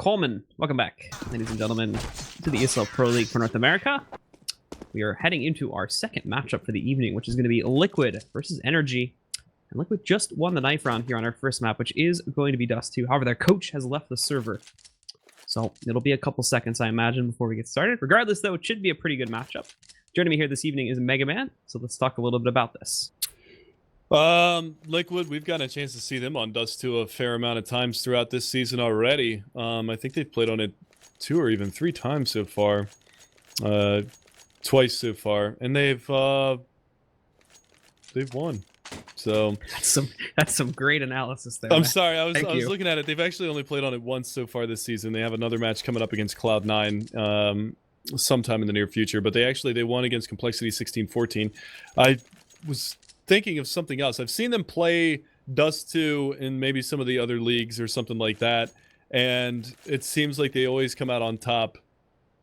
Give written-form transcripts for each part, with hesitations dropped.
Coleman. Welcome back, ladies and gentlemen, to the ESL Pro League for North America. We are heading into our second matchup for the evening, which is going to be Liquid versus NRG. And Liquid just won the knife round here on our first map, which is going to be Dust2. However, their coach has left the server. So it'll be a couple seconds, I imagine, before we get started. Regardless, though, it should be a pretty good matchup. Joining me here this evening is Mega Man. So let's talk a little bit about this. Liquid, we've gotten a chance to see them on Dust2 a fair amount of times throughout this season already. I think they've played on it 2 or even 3 times so far. Twice so far, and they've won. So that's some great analysis there. I'm sorry, I was looking at it. They've actually only played on it once so far this season. They have another match coming up against Cloud9 sometime in the near future, but they won against Complexity 16-14. I was thinking of something else. I've seen them play Dust2 in maybe some of the other leagues or something like that, and it seems like they always come out on top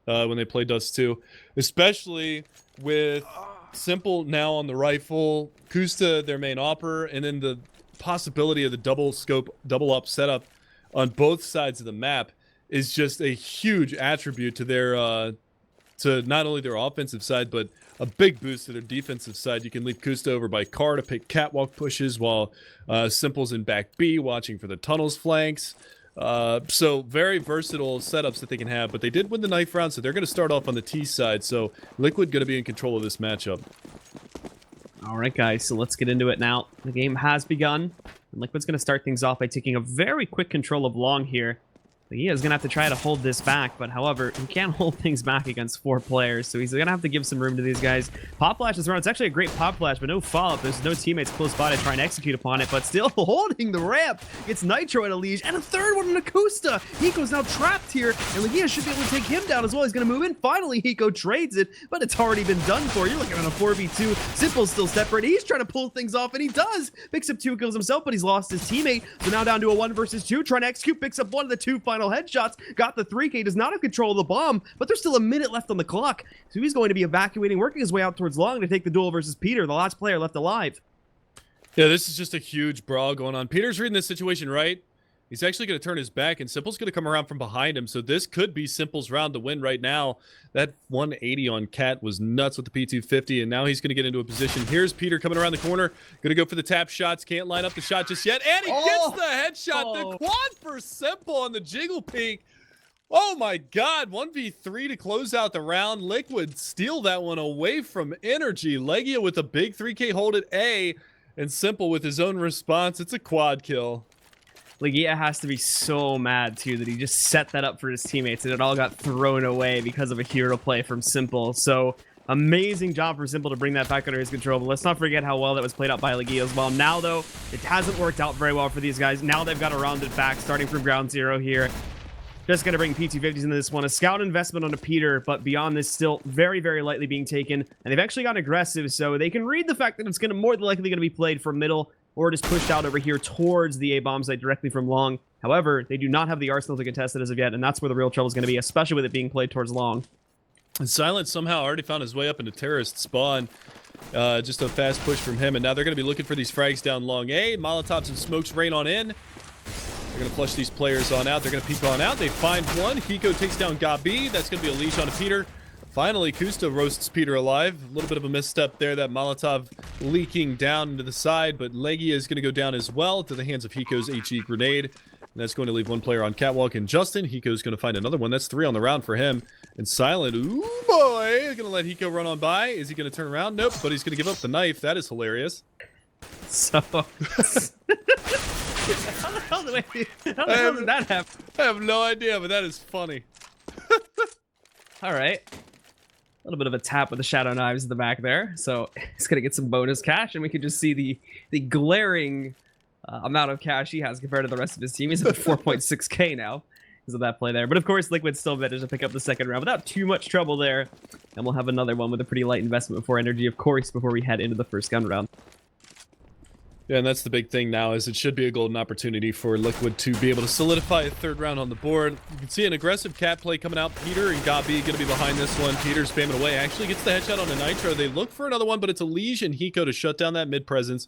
when they play Dust2, especially with Simple now on the rifle, Kusta their main opper, and then the possibility of the double scope, double up setup on both sides of the map is just a huge attribute to their to not only their offensive side, but a big boost to their defensive side. You can leave Kusta over by car to pick catwalk pushes while Simple's in back B watching for the tunnels flanks. So very versatile setups that they can have, but they did win the knife round, so they're going to start off on the T side. So Liquid going to be in control of this matchup. All right, guys, so let's get into it now. The game has begun, and Liquid's going to start things off by taking a very quick control of long here. He is going to have to try to hold this back, but however, he can't hold things back against 4 players, so he's going to have to give some room to these guys. Pop flash is around. It's actually a great pop flash, but no follow-up. There's no teammates close by to try and execute upon it, but still holding the ramp. Gets Nitro at a leash, and a third one in Acosta. Hiko's now trapped here, and Legia should be able to take him down as well. He's going to move in. Finally, Hiko trades it, but it's already been done for. You're looking at a 4v2. Simple's still separate. He's trying to pull things off, and he does. Picks up 2 kills himself, but he's lost his teammate. So now down to a 1 versus 2. Trying to execute, picks up 1 of the 2 final headshots. Got the 3K, does not have control of the bomb, but there's still a minute left on the clock. So he's going to be evacuating, working his way out towards long to take the duel versus Peter, the last player left alive. Yeah, this is just a huge brawl going on. Peter's reading this situation right. He's actually going to turn his back, and Simple's going to come around from behind him. So this could be Simple's round to win right now. That 180 on Cat was nuts with the P250, and now he's going to get into a position. Here's Peter coming around the corner. Going to go for the tap shots. Can't line up the shot just yet. And he gets the headshot. The quad for Simple on the jiggle peek. Oh my god, 1v3 to close out the round. Liquid steal that one away from NRG. Legia with a big 3K hold at A, and Simple with his own response. It's a quad kill. Legia has to be so mad, too, that he just set that up for his teammates, and it all got thrown away because of a hero play from Simple. So, amazing job for Simple to bring that back under his control. But let's not forget how well that was played out by Legia as well. Now, though, it hasn't worked out very well for these guys. Now they've got to round it back, starting from ground zero here. Just going to bring P250s into this one. A scout investment onto Peter, but beyond this, still very, very lightly being taken. And they've actually gotten aggressive, so they can read the fact that it's going to more than likely going to be played from middle or just pushed out over here towards the A-bomb site directly from long. However, they do not have the arsenal to contest it as of yet, and that's where the real trouble is going to be, especially with it being played towards long. And Silent somehow already found his way up into terrorist spawn. Just a fast push from him, and now they're going to be looking for these frags down long A. Molotovs and smokes rain on in. They're going to flush these players on out. They're going to peek on out. They find one. Hiko takes down Gabi. That's going to be a leash onto Peter. Finally, Kusta roasts Peter alive. A little bit of a misstep there. That Molotov leaking down into the side, but Legia is going to go down as well to the hands of Hiko's HE grenade. And that's going to leave 1 player on catwalk. And Justin, Hiko's going to find another one. That's 3 on the round for him. And Silent, ooh boy, going to let Hiko run on by. Is he going to turn around? Nope, but he's going to give up the knife. That is hilarious. So... How the hell did that happen? I have no idea, but that is funny. All right. A little bit of a tap with the shadow knives in the back there. So he's going to get some bonus cash, and we can just see the glaring amount of cash he has compared to the rest of his team. He's at 4.6K now because of that play there. But of course, Liquid still managed to pick up the second round without too much trouble there. And we'll have another one with a pretty light investment before NRG, of course, before we head into the first gun round. Yeah, and that's the big thing now, is it should be a golden opportunity for Liquid to be able to solidify a 3rd round on the board. You can see an aggressive cat play coming out. Peter and Gabi going to be behind this one. Peter spamming away. Actually gets the headshot on a Nitro. They look for another one, but it's a Liege and Hiko to shut down that mid presence.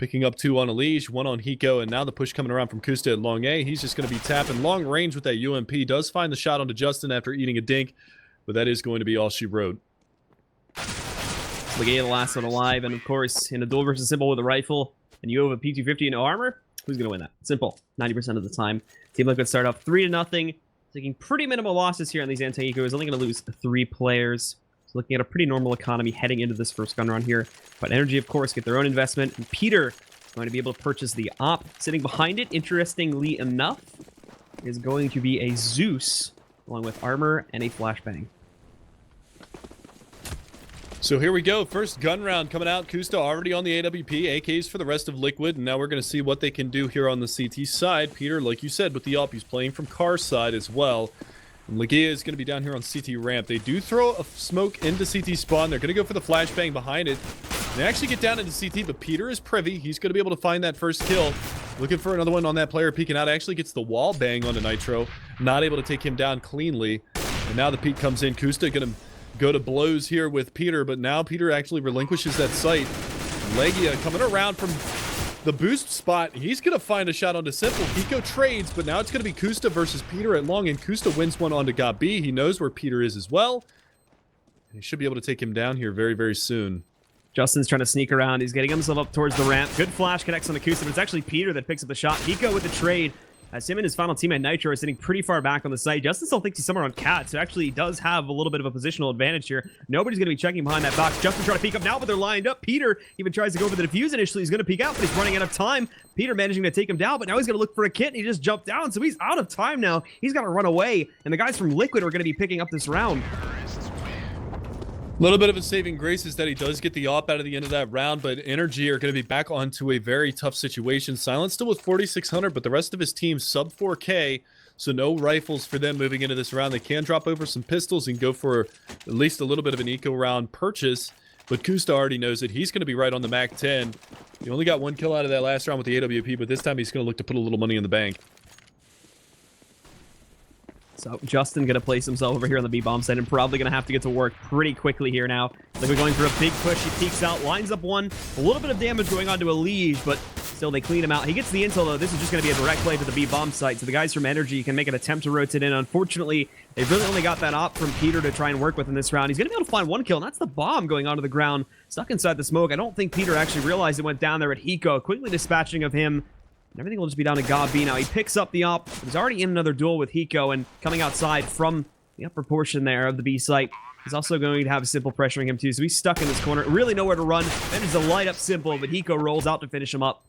Picking up 2 on a leash, 1 on Hiko, and now the push coming around from Kusta at long A. He's just going to be tapping long range with that UMP. Does find the shot onto Justin after eating a dink, but that is going to be all she wrote. Legia the last one alive, and of course, in a duel versus Simple with a rifle, and you have a P250 and no armor, who's going to win that? Simple, 90% of the time. Team Liquid start off 3-0, taking pretty minimal losses here on these anti-ecos, only going to lose 3 players. So looking at a pretty normal economy heading into this first gun round here. But NRG, of course, get their own investment, and Peter is going to be able to purchase the op. Sitting behind it, interestingly enough, is going to be a Zeus, along with armor and a flashbang. So here we go. First gun round coming out. Kusta already on the AWP. AKs for the rest of Liquid. And now we're going to see what they can do here on the CT side. Peter, like you said, with the op, he's playing from car side as well. And Legia is going to be down here on CT ramp. They do throw a smoke into CT spawn. They're going to go for the flashbang behind it. They actually get down into CT, but Peter is privy. He's going to be able to find that first kill. Looking for another one on that player peeking out. Actually gets the wall bang onto Nitro. Not able to take him down cleanly. And now the peek comes in. Kusta going to go to blows here with Peter, but now Peter actually relinquishes that sight. Legia coming around from the boost spot. He's going to find a shot onto Simple. Hiko trades, but now it's going to be Kusta versus Peter at long, and Kusta wins one onto God B. He knows where Peter is as well. And he should be able to take him down here very, very soon. Justin's trying to sneak around. He's getting himself up towards the ramp. Good flash connects on the Kusta, but it's actually Peter that picks up the shot. Hiko with the trade. As him and his final teammate Nitro are sitting pretty far back on the site. Justin still thinks he's somewhere on Cat, so actually he does have a little bit of a positional advantage here. Nobody's going to be checking behind that box. Justin trying to peek up now, but they're lined up. Peter even tries to go for the defuse initially. He's going to peek out, but he's running out of time. Peter managing to take him down, but now he's going to look for a kit, and he just jumped down, so he's out of time now. He's got to run away, and the guys from Liquid are going to be picking up this round. A little bit of a saving grace is that he does get the op out of the end of that round, but NRG are going to be back onto a very tough situation. Silent still with 4,600, but the rest of his team sub 4K, so no rifles for them moving into this round. They can drop over some pistols and go for at least a little bit of an eco round purchase, but Kusta already knows it. He's going to be right on the Mac 10. He only got 1 kill out of that last round with the AWP, but this time he's going to look to put a little money in the bank. So Justin going to place himself over here on the B-bomb side and probably going to have to get to work pretty quickly here now. Like we're going for a big push. He peeks out, lines up one. A little bit of damage going on to a Liege, but still they clean him out. He gets the intel, though. This is just going to be a direct play to the B-bomb site. So the guys from NRG can make an attempt to rotate in. Unfortunately, they've really only got that op from Peter to try and work with in this round. He's going to be able to find 1 kill, and that's the bomb going onto the ground, stuck inside the smoke. I don't think Peter actually realized it went down there at Hiko. Quickly dispatching of him. And everything will just be down to God B now. He picks up the op. He's already in another duel with Hiko, and coming outside from the upper portion there of the B site. He's also going to have Simple pressuring him too, so he's stuck in this corner. Really nowhere to run. Manages to light up Simple, but Hiko rolls out to finish him up.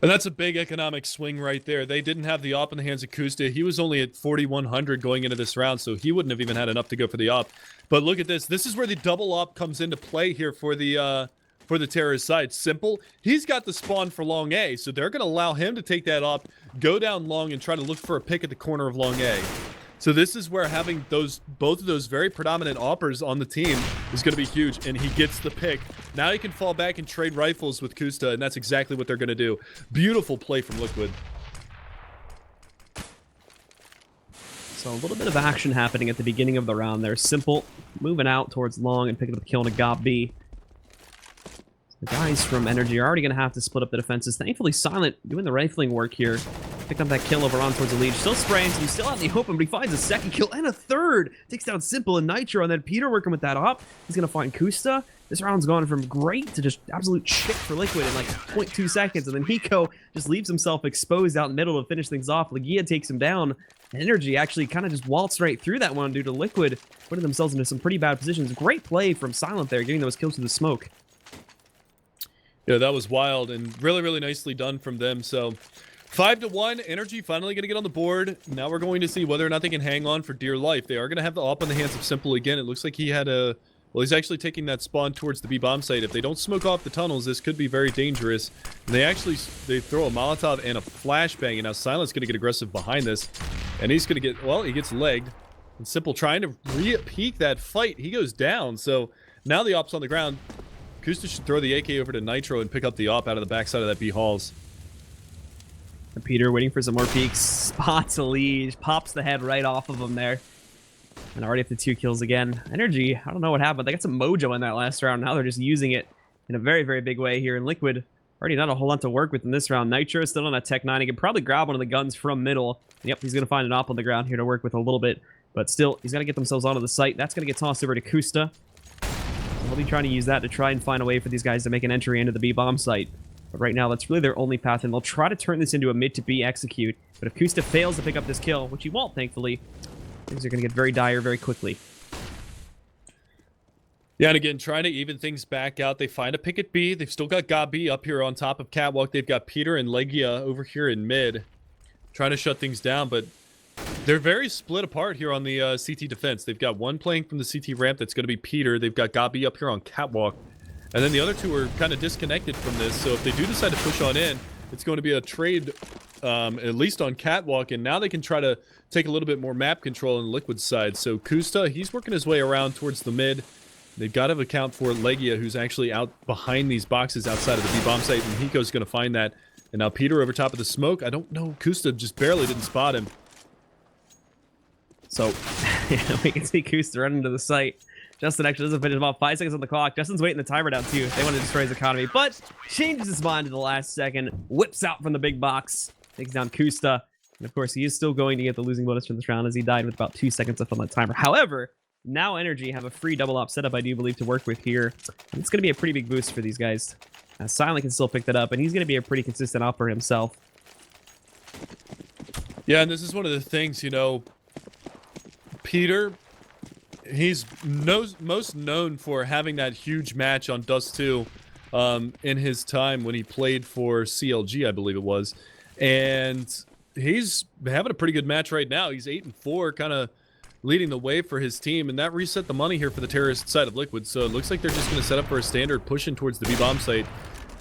And that's a big economic swing right there. They didn't have the op in the hands of Kusta. He was only at 4,100 going into this round, so he wouldn't have even had enough to go for the op. But look at this. This is where the double op comes into play here for the terrorist side. Simple, he's got the spawn for long A, so they're going to allow him to take that op, go down long, and try to look for a pick at the corner of long A. So this is where having both of those very predominant oppers on the team is going to be huge, and he gets the pick. Now he can fall back and trade rifles with Kusta, and that's exactly what they're going to do. Beautiful play from Liquid. So a little bit of action happening at the beginning of the round there. Simple moving out towards long and picking up the kill on a God B. The guys from NRG are already going to have to split up the defenses. Thankfully, Silent doing the rifling work here. Picked up that kill over on towards the lead. Still spraying, so he's still out in the open, but he finds a second kill and a third. Takes down Simple and Nitro, and then Peter working with that op. He's going to find Kusta. This round's gone from great to just absolute shit for Liquid in like 0.2 seconds, and then Hiko just leaves himself exposed out in the middle to finish things off. Legia takes him down. NRG actually kind of just waltzed right through that one due to Liquid putting themselves into some pretty bad positions. Great play from Silent there, getting those kills through the smoke. Yeah, that was wild and really, really nicely done from them. So 5-1, NRG finally going to get on the board. Now we're going to see whether or not they can hang on for dear life. They are going to have the op in the hands of Simple again. It looks like he had a... Well, he's actually taking that spawn towards the B-bomb site. If they don't smoke off the tunnels, this could be very dangerous. And they throw a Molotov and a flashbang, and now Silent's going to get aggressive behind this. And he's going to get... Well, he gets legged. And Simple trying to re-peak that fight. He goes down. So now the op's on the ground. Kusta should throw the AK over to Nitro and pick up the op out of the backside of that B halls. And Peter waiting for some more peeks. Spots a lead. Pops the head right off of him there. And already up to 2 kills again. NRG, I don't know what happened. They got some mojo in that last round. Now they're just using it in a very, very big way here. And Liquid already not a whole lot to work with in this round. Nitro still on a Tech 9. He can probably grab one of the guns from middle. Yep, he's going to find an op on the ground here to work with a little bit. But still, he's got to get themselves onto the site. That's going to get tossed over to Kusta. So he'll be trying to use that to try and find a way for these guys to make an entry into the B-bomb site. But right now, that's really their only path, and they'll try to turn this into a mid to B execute. But if Kusta fails to pick up this kill, which he won't, thankfully, things are going to get very dire very quickly. Yeah, and again, trying to even things back out. They find a pick at B. They've still got Gabi up here on top of Catwalk. They've got Peter and Legia over here in mid, trying to shut things down, but they're very split apart here on the CT defense. They've got one playing from the CT ramp. That's going to be Peter. They've got Gabi up here on Catwalk. And then the other two are kind of disconnected from this. So if they do decide to push on in, it's going to be a trade, at least on Catwalk. And now they can try to take a little bit more map control on the Liquid side. So Kusta, he's working his way around towards the mid. They've got to account for Legia, who's actually out behind these boxes outside of the B-bomb site. And Hiko's going to find that. And now Peter over top of the smoke. I don't know. Kusta just barely didn't spot him. So, yeah, we can see Kusta run into the site. Justin actually doesn't finish about 5 seconds on the clock. Justin's waiting the timer down too. They want to destroy his economy, but changes his mind to the last second. Whips out from the big box. Takes down Kusta. And of course, he is still going to get the losing bonus from this round as he died with about 2 seconds left on that timer. However, now NRG have a free double op setup, I do believe, to work with here. And it's going to be a pretty big boost for these guys. Silent can still pick that up, and he's going to be a pretty consistent opper himself. Yeah, and this is one of the things, you know, Peter, he's most known for having that huge match on Dust2 in his time when he played for CLG, I believe it was. And he's having a pretty good match right now. He's 8-4, kind of leading the way for his team. And that reset the money here for the terrorist side of Liquid. So it looks like they're just going to set up for a standard pushing towards the B-bomb site.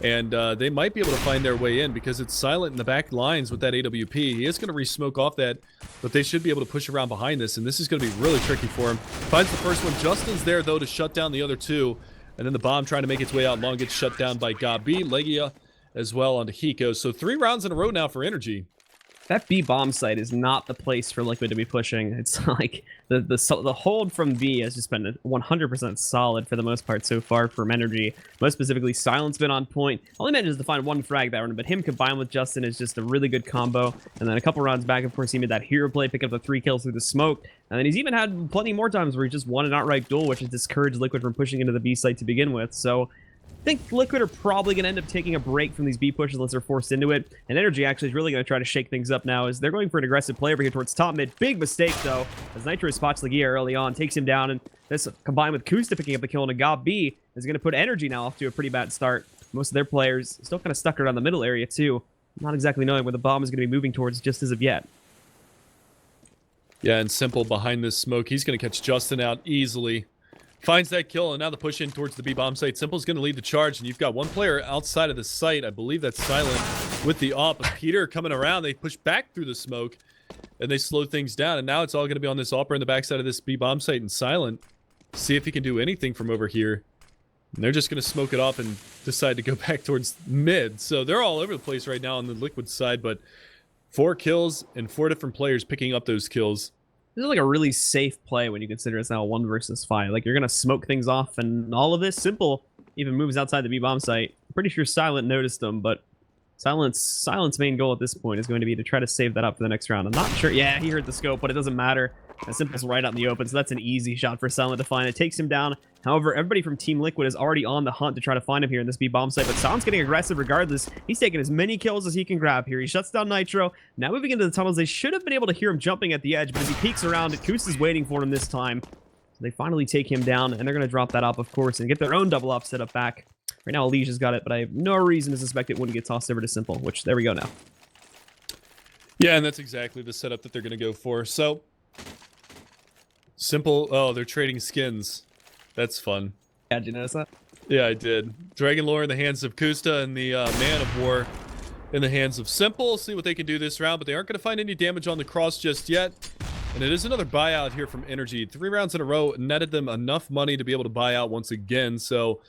And they might be able to find their way in because it's Silent in the back lines with that AWP. He is going to re-smoke off that, but they should be able to push around behind this, and this is going to be really tricky for him. Finds the first one. Justin's there, though, to shut down the other two, and then the bomb trying to make its way out long gets shut down by Gabi, Legia, as well onto Hiko. So 3 rounds in a row now for NRG. That B bomb site is not the place for Liquid to be pushing. It's like the hold from B has just been 100% solid for the most part so far from NRG. Most specifically, Silent's been on point. Only manages to find 1 frag that round, but him combined with Justin is just a really good combo. And then a couple rounds back, of course, he made that hero play, pick up the 3 kills through the smoke. And then he's even had plenty more times where he just won an outright duel, which has discouraged Liquid from pushing into the B site to begin with. So I think Liquid are probably going to end up taking a break from these B pushes unless they're forced into it. And NRG actually is really going to try to shake things up now as they're going for an aggressive play over here towards top mid. Big mistake, though, as Nitro spots Legia early on, takes him down, and this combined with Kusta picking up the kill on a Gabi is going to put NRG now off to a pretty bad start. Most of their players still kind of stuck around the middle area, too. Not exactly knowing where the bomb is going to be moving towards just as of yet. Yeah, and Simple behind this smoke. He's going to catch Justin out easily. Finds that kill, and now the push in towards the B-bomb site. Simple's going to lead the charge, and you've got one player outside of the site. I believe that's Silent with the op. Peter coming around. They push back through the smoke, and they slow things down. And now it's all going to be on this opper in the backside of this B-bomb site, and Silent see if he can do anything from over here. And they're just going to smoke it off and decide to go back towards mid. So they're all over the place right now on the Liquid side, but 4 kills and 4 different players picking up those kills. This is like a really safe play when you consider it's now a 1 versus 5. Like, you're going to smoke things off, and all of this Simple even moves outside the B-bomb site. I'm pretty sure Silent noticed them, but Silent's main goal at this point is going to be to try to save that up for the next round. I'm not sure. Yeah, he heard the scope, but it doesn't matter. Simple's right out in the open, so that's an easy shot for Silent to find. It takes him down. However, everybody from Team Liquid is already on the hunt to try to find him here in this B-bomb site, but Silent's getting aggressive regardless. He's taking as many kills as he can grab here. He shuts down Nitro. Now moving into the tunnels, they should have been able to hear him jumping at the edge, but as he peeks around, Kusta's waiting for him this time. So they finally take him down, and they're going to drop that up, of course, and get their own double op setup back. Right now, Alicia's got it, but I have no reason to suspect it wouldn't get tossed over to Simple, which, there we go now. Yeah, and that's exactly the setup that they're going to go for. So, Simple, oh, they're trading skins. That's fun. Yeah, did you notice that? Yeah, I did. Dragon Lore in the hands of Kusta and the Man of War in the hands of Simple. See what they can do this round, but they aren't going to find any damage on the cross just yet. And it is another buyout here from NRG. 3 rounds in a row netted them enough money to be able to buy out once again. So,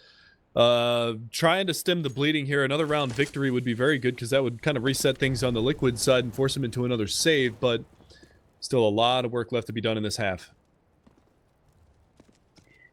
trying to stem the bleeding here. Another round victory would be very good because that would kind of reset things on the Liquid side and force them into another save. But still a lot of work left to be done in this half.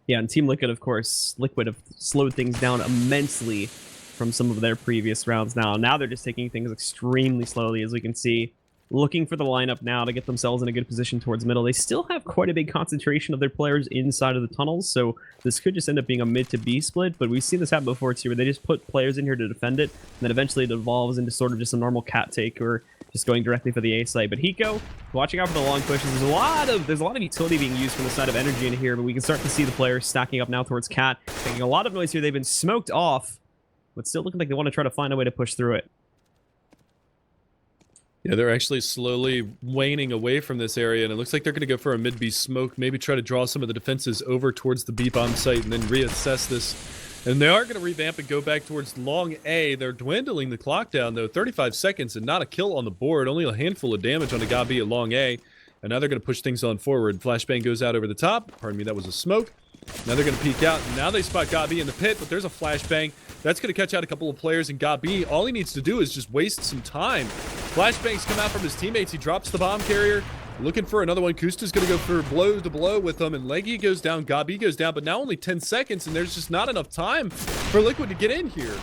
Yeah, and Team Liquid, of course, Liquid have slowed things down immensely from some of their previous rounds now. Now they're just taking things extremely slowly, as we can see. Looking for the lineup now to get themselves in a good position towards middle. They still have quite a big concentration of their players inside of the tunnels, so this could just end up being a mid to B split, but we've seen this happen before too, where they just put players in here to defend it, and then eventually it evolves into sort of just a normal cat take or just going directly for the A site. But Hiko, watching out for the long pushes. There's a lot of utility being used from the side of NRG in here, but we can start to see the players stacking up now towards cat, making a lot of noise here. They've been smoked off, but still looking like they want to try to find a way to push through it. Yeah, they're actually slowly waning away from this area, and it looks like they're going to go for a mid-B smoke, maybe try to draw some of the defenses over towards the B-bomb site and then reassess this. And they are going to revamp and go back towards long A. They're dwindling the clock down, though. 35 seconds and not a kill on the board, only a handful of damage on a Gabi at long A. And now they're going to push things on forward. Flashbang goes out over the top. Pardon me, that was a smoke. Now they're going to peek out. Now they spot Gabi in the pit, but there's a flashbang. That's going to catch out a couple of players, and Gabi, all he needs to do is just waste some time. Flashbangs come out from his teammates. He drops the bomb carrier. Looking for another one. Kusta's going to go for blow to blow with him, and Leggy goes down. Gabi goes down, but now only 10 seconds, and there's just not enough time for Liquid to get in here.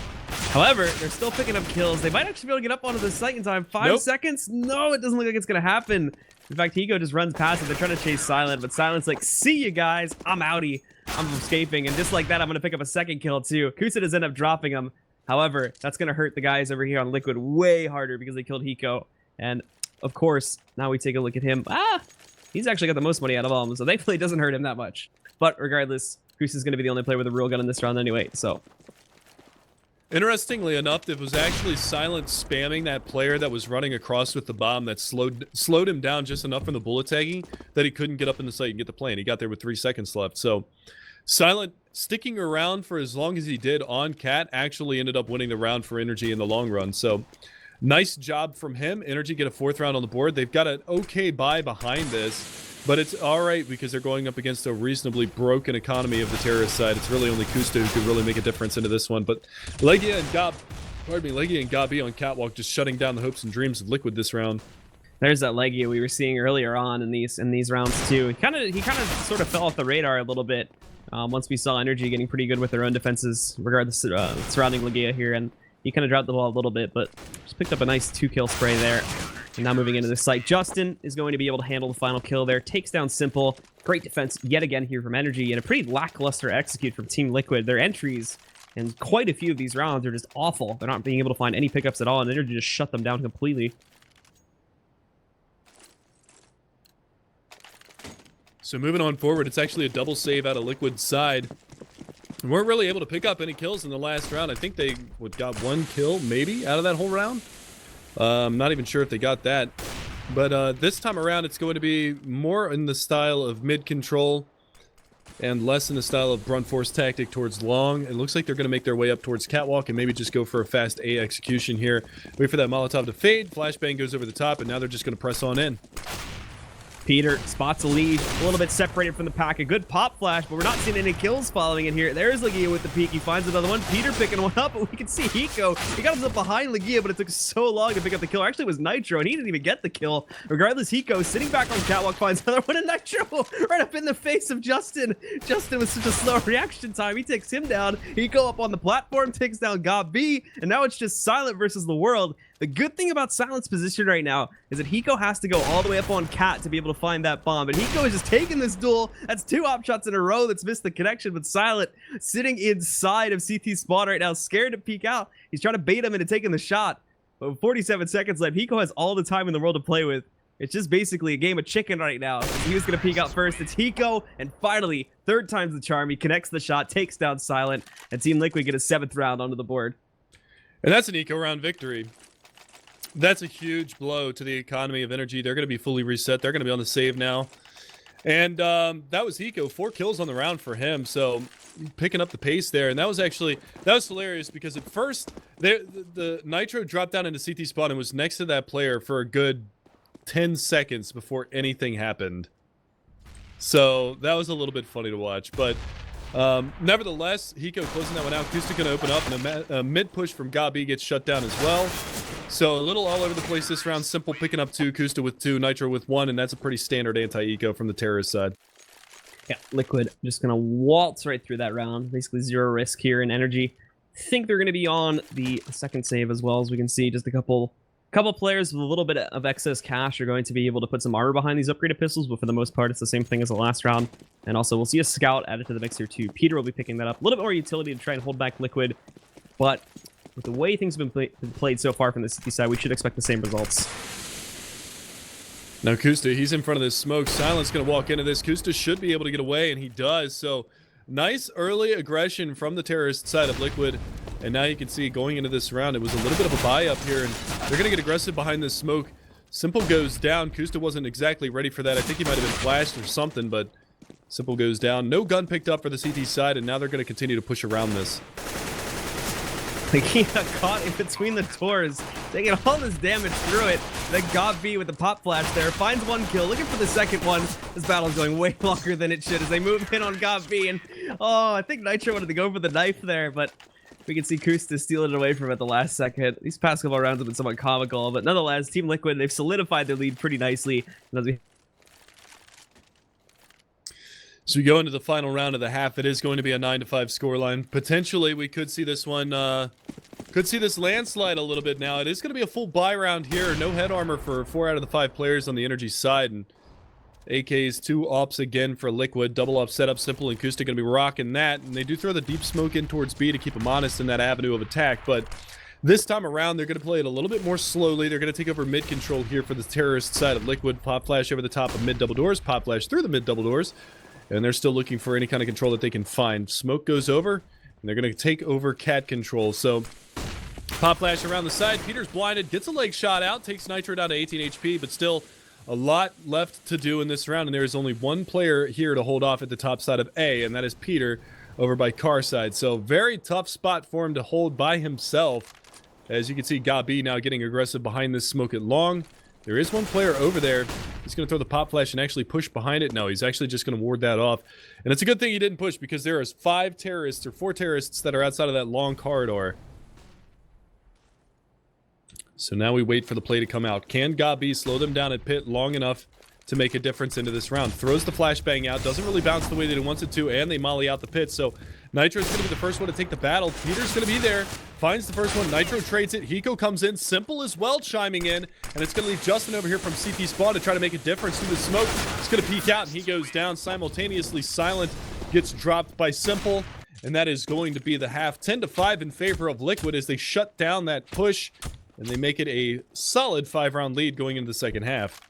However, they're still picking up kills. They might actually be able to get up onto the site in time. 5 seconds? No, it doesn't look like it's going to happen. In fact, Hiko just runs past it. They're trying to chase Silent, but Silent's like, see you guys. I'm outie. I'm escaping. And just like that, I'm going to pick up a second kill too. Kusa does end up dropping him. However, that's going to hurt the guys over here on Liquid way harder because they killed Hiko. And of course, now we take a look at him. He's actually got the most money out of all of them, so thankfully it doesn't hurt him that much. But regardless, Kusa's going to be the only player with a real gun in this round anyway, so... Interestingly enough, it was actually Silent spamming that player that was running across with the bomb that slowed him down just enough from the bullet tagging that he couldn't get up in the site and get the play, and he got there with 3 seconds left. So Silent sticking around for as long as he did on Cat actually ended up winning the round for NRG in the long run. So nice job from him. NRG get a 4th round on the board. They've got an okay buy behind this, but it's alright because they're going up against a reasonably broken economy of the terrorist side. It's really only Kusta who could really make a difference into this one. But Legia and Gabi on Catwalk just shutting down the hopes and dreams of Liquid this round. There's that Legia we were seeing earlier on in these rounds too. He kind of sort of fell off the radar a little bit once we saw NRG getting pretty good with their own defenses, regardless surrounding Legia here, and he kind of dropped the ball a little bit, but just picked up a nice 2-kill spray there. And now moving into the site, Justin is going to be able to handle the final kill there. Takes down Simple. Great defense yet again here from NRG, and a pretty lackluster execute from Team Liquid. Their entries and quite a few of these rounds are just awful. They're not being able to find any pickups at all, and NRG just shut them down completely. So moving on forward, it's actually a double save out of Liquid's side. And weren't really able to pick up any kills in the last round. I think they got 1 kill, maybe, out of that whole round. I'm not even sure if they got that. But this time around, it's going to be more in the style of mid-control and less in the style of brunt force tactic towards long. It looks like they're going to make their way up towards Catwalk and maybe just go for a fast A execution here. Wait for that Molotov to fade. Flashbang goes over the top, and now they're just going to press on in. Peter spots a lead, a little bit separated from the pack. A good pop flash, but we're not seeing any kills following in here. There's Legia with the peek. He finds another one. Peter picking one up, but we can see Hiko. He got himself behind Legia, but it took so long to pick up the kill. Actually, it was Nitro, and he didn't even get the kill. Regardless, Hiko sitting back on Catwalk finds another one, and Nitro right up in the face of Justin. Justin with such a slow reaction time. He takes him down. Hiko up on the platform, takes down Gabi, and now it's just Silent versus the world. The good thing about Silent's position right now is that Hiko has to go all the way up on Cat to be able to find that bomb. But Hiko is just taking this duel. That's 2 op shots in a row that's missed the connection. But Silent sitting inside of CT spawn right now, scared to peek out. He's trying to bait him into taking the shot. But with 47 seconds left, Hiko has all the time in the world to play with. It's just basically a game of chicken right now. He was going to peek out first. It's Hiko. And finally, 3rd time's the charm. He connects the shot, takes down Silent. And Team Liquid get a 7th round onto the board. And that's an eco round victory. That's a huge blow to the economy of NRG. They're going to be fully reset. They're going to be on the save now. And that was Hiko. 4 kills on the round for him. So picking up the pace there. And that was hilarious because at first, the Nitro dropped down into CT spawn and was next to that player for a good 10 seconds before anything happened. So that was a little bit funny to watch. But nevertheless, Hiko closing that one out. Kusta going to open up, and a mid push from Gabi gets shut down as well. So a little all over the place this round. Simple picking up 2, Kusta with 2, Nitro with 1, and that's a pretty standard anti-eco from the terrorist side. Yeah, Liquid just going to waltz right through that round. Basically 0 risk here in NRG. Think they're going to be on the second save as well. As we can see, just a couple players with a little bit of excess cash are going to be able to put some armor behind these upgraded pistols, but for the most part, it's the same thing as the last round. And also, we'll see a scout added to the mix here too. Peter will be picking that up. A little bit more utility to try and hold back Liquid, but with the way things have been played so far from the City side, we should expect the same results. Now Kusta, he's in front of this smoke. Silent's going to walk into this. Kusta should be able to get away, and he does. So nice early aggression from the terrorist side of Liquid. And now you can see going into this round, it was a little bit of a buy up here, and they're going to get aggressive behind this smoke. Simple goes down. Kusta wasn't exactly ready for that. I think he might have been flashed or something, but Simple goes down. No gun picked up for the CT side, and now they're going to continue to push around this. Like he got caught in between the doors, taking all this damage through it. Then GobB with the pop flash there finds 1 kill, looking for the second one. This battle's going way longer than it should as they move in on GobB, and oh, I think Nitro wanted to go for the knife there, but we can see Kusta steal it away from it at the last second. These past couple rounds have been somewhat comical, but nonetheless, Team Liquid, they've solidified their lead pretty nicely. And as we So we go into the final round of the half. It is going to be a 9-5 scoreline. Potentially, we could see this one, could see this landslide a little bit now. It is going to be a full buy round here. No head armor for 4 out of the 5 players on the NRG side. And AK's 2 ops again for Liquid. Double op setup, Simple and Kusta going to be rocking that. And they do throw the deep smoke in towards B to keep them honest in that avenue of attack. But this time around, they're going to play it a little bit more slowly. They're going to take over mid control here for the terrorist side of Liquid. Pop flash over the top of mid double doors. Pop flash through the mid double doors. And they're still looking for any kind of control that they can find. Smoke goes over, and they're going to take over cat control. So, pop flash around the side. Peter's blinded, gets a leg shot out, takes Nitro down to 18 HP, but still a lot left to do in this round. And there is only one player here to hold off at the top side of A, and that is Peter over by car side. So, very tough spot for him to hold by himself. As you can see, GobB now getting aggressive behind this smoke at long. There is one player over there. He's going to throw the pop flash and actually push behind it. No, he's actually just going to ward that off. And it's a good thing he didn't push because there is 5 terrorists or 4 terrorists that are outside of that long corridor. So now we wait for the play to come out. Can GobB slow them down at pit long enough to make a difference into this round? Throws the flashbang out. Doesn't really bounce the way that he wants it to, and they molly out the pit. So Nitro's going to be the first one to take the battle. Peter's going to be there. Finds the first one. Nitro trades it. Hiko comes in. Simple as well chiming in. And it's going to leave Justin over here from CT spawn to try to make a difference through the smoke. He's going to peek out, and he goes down. Simultaneously, Silent gets dropped by Simple. And that is going to be the half. 10-5 in favor of Liquid as they shut down that push. And they make it a solid 5-round lead going into the second half.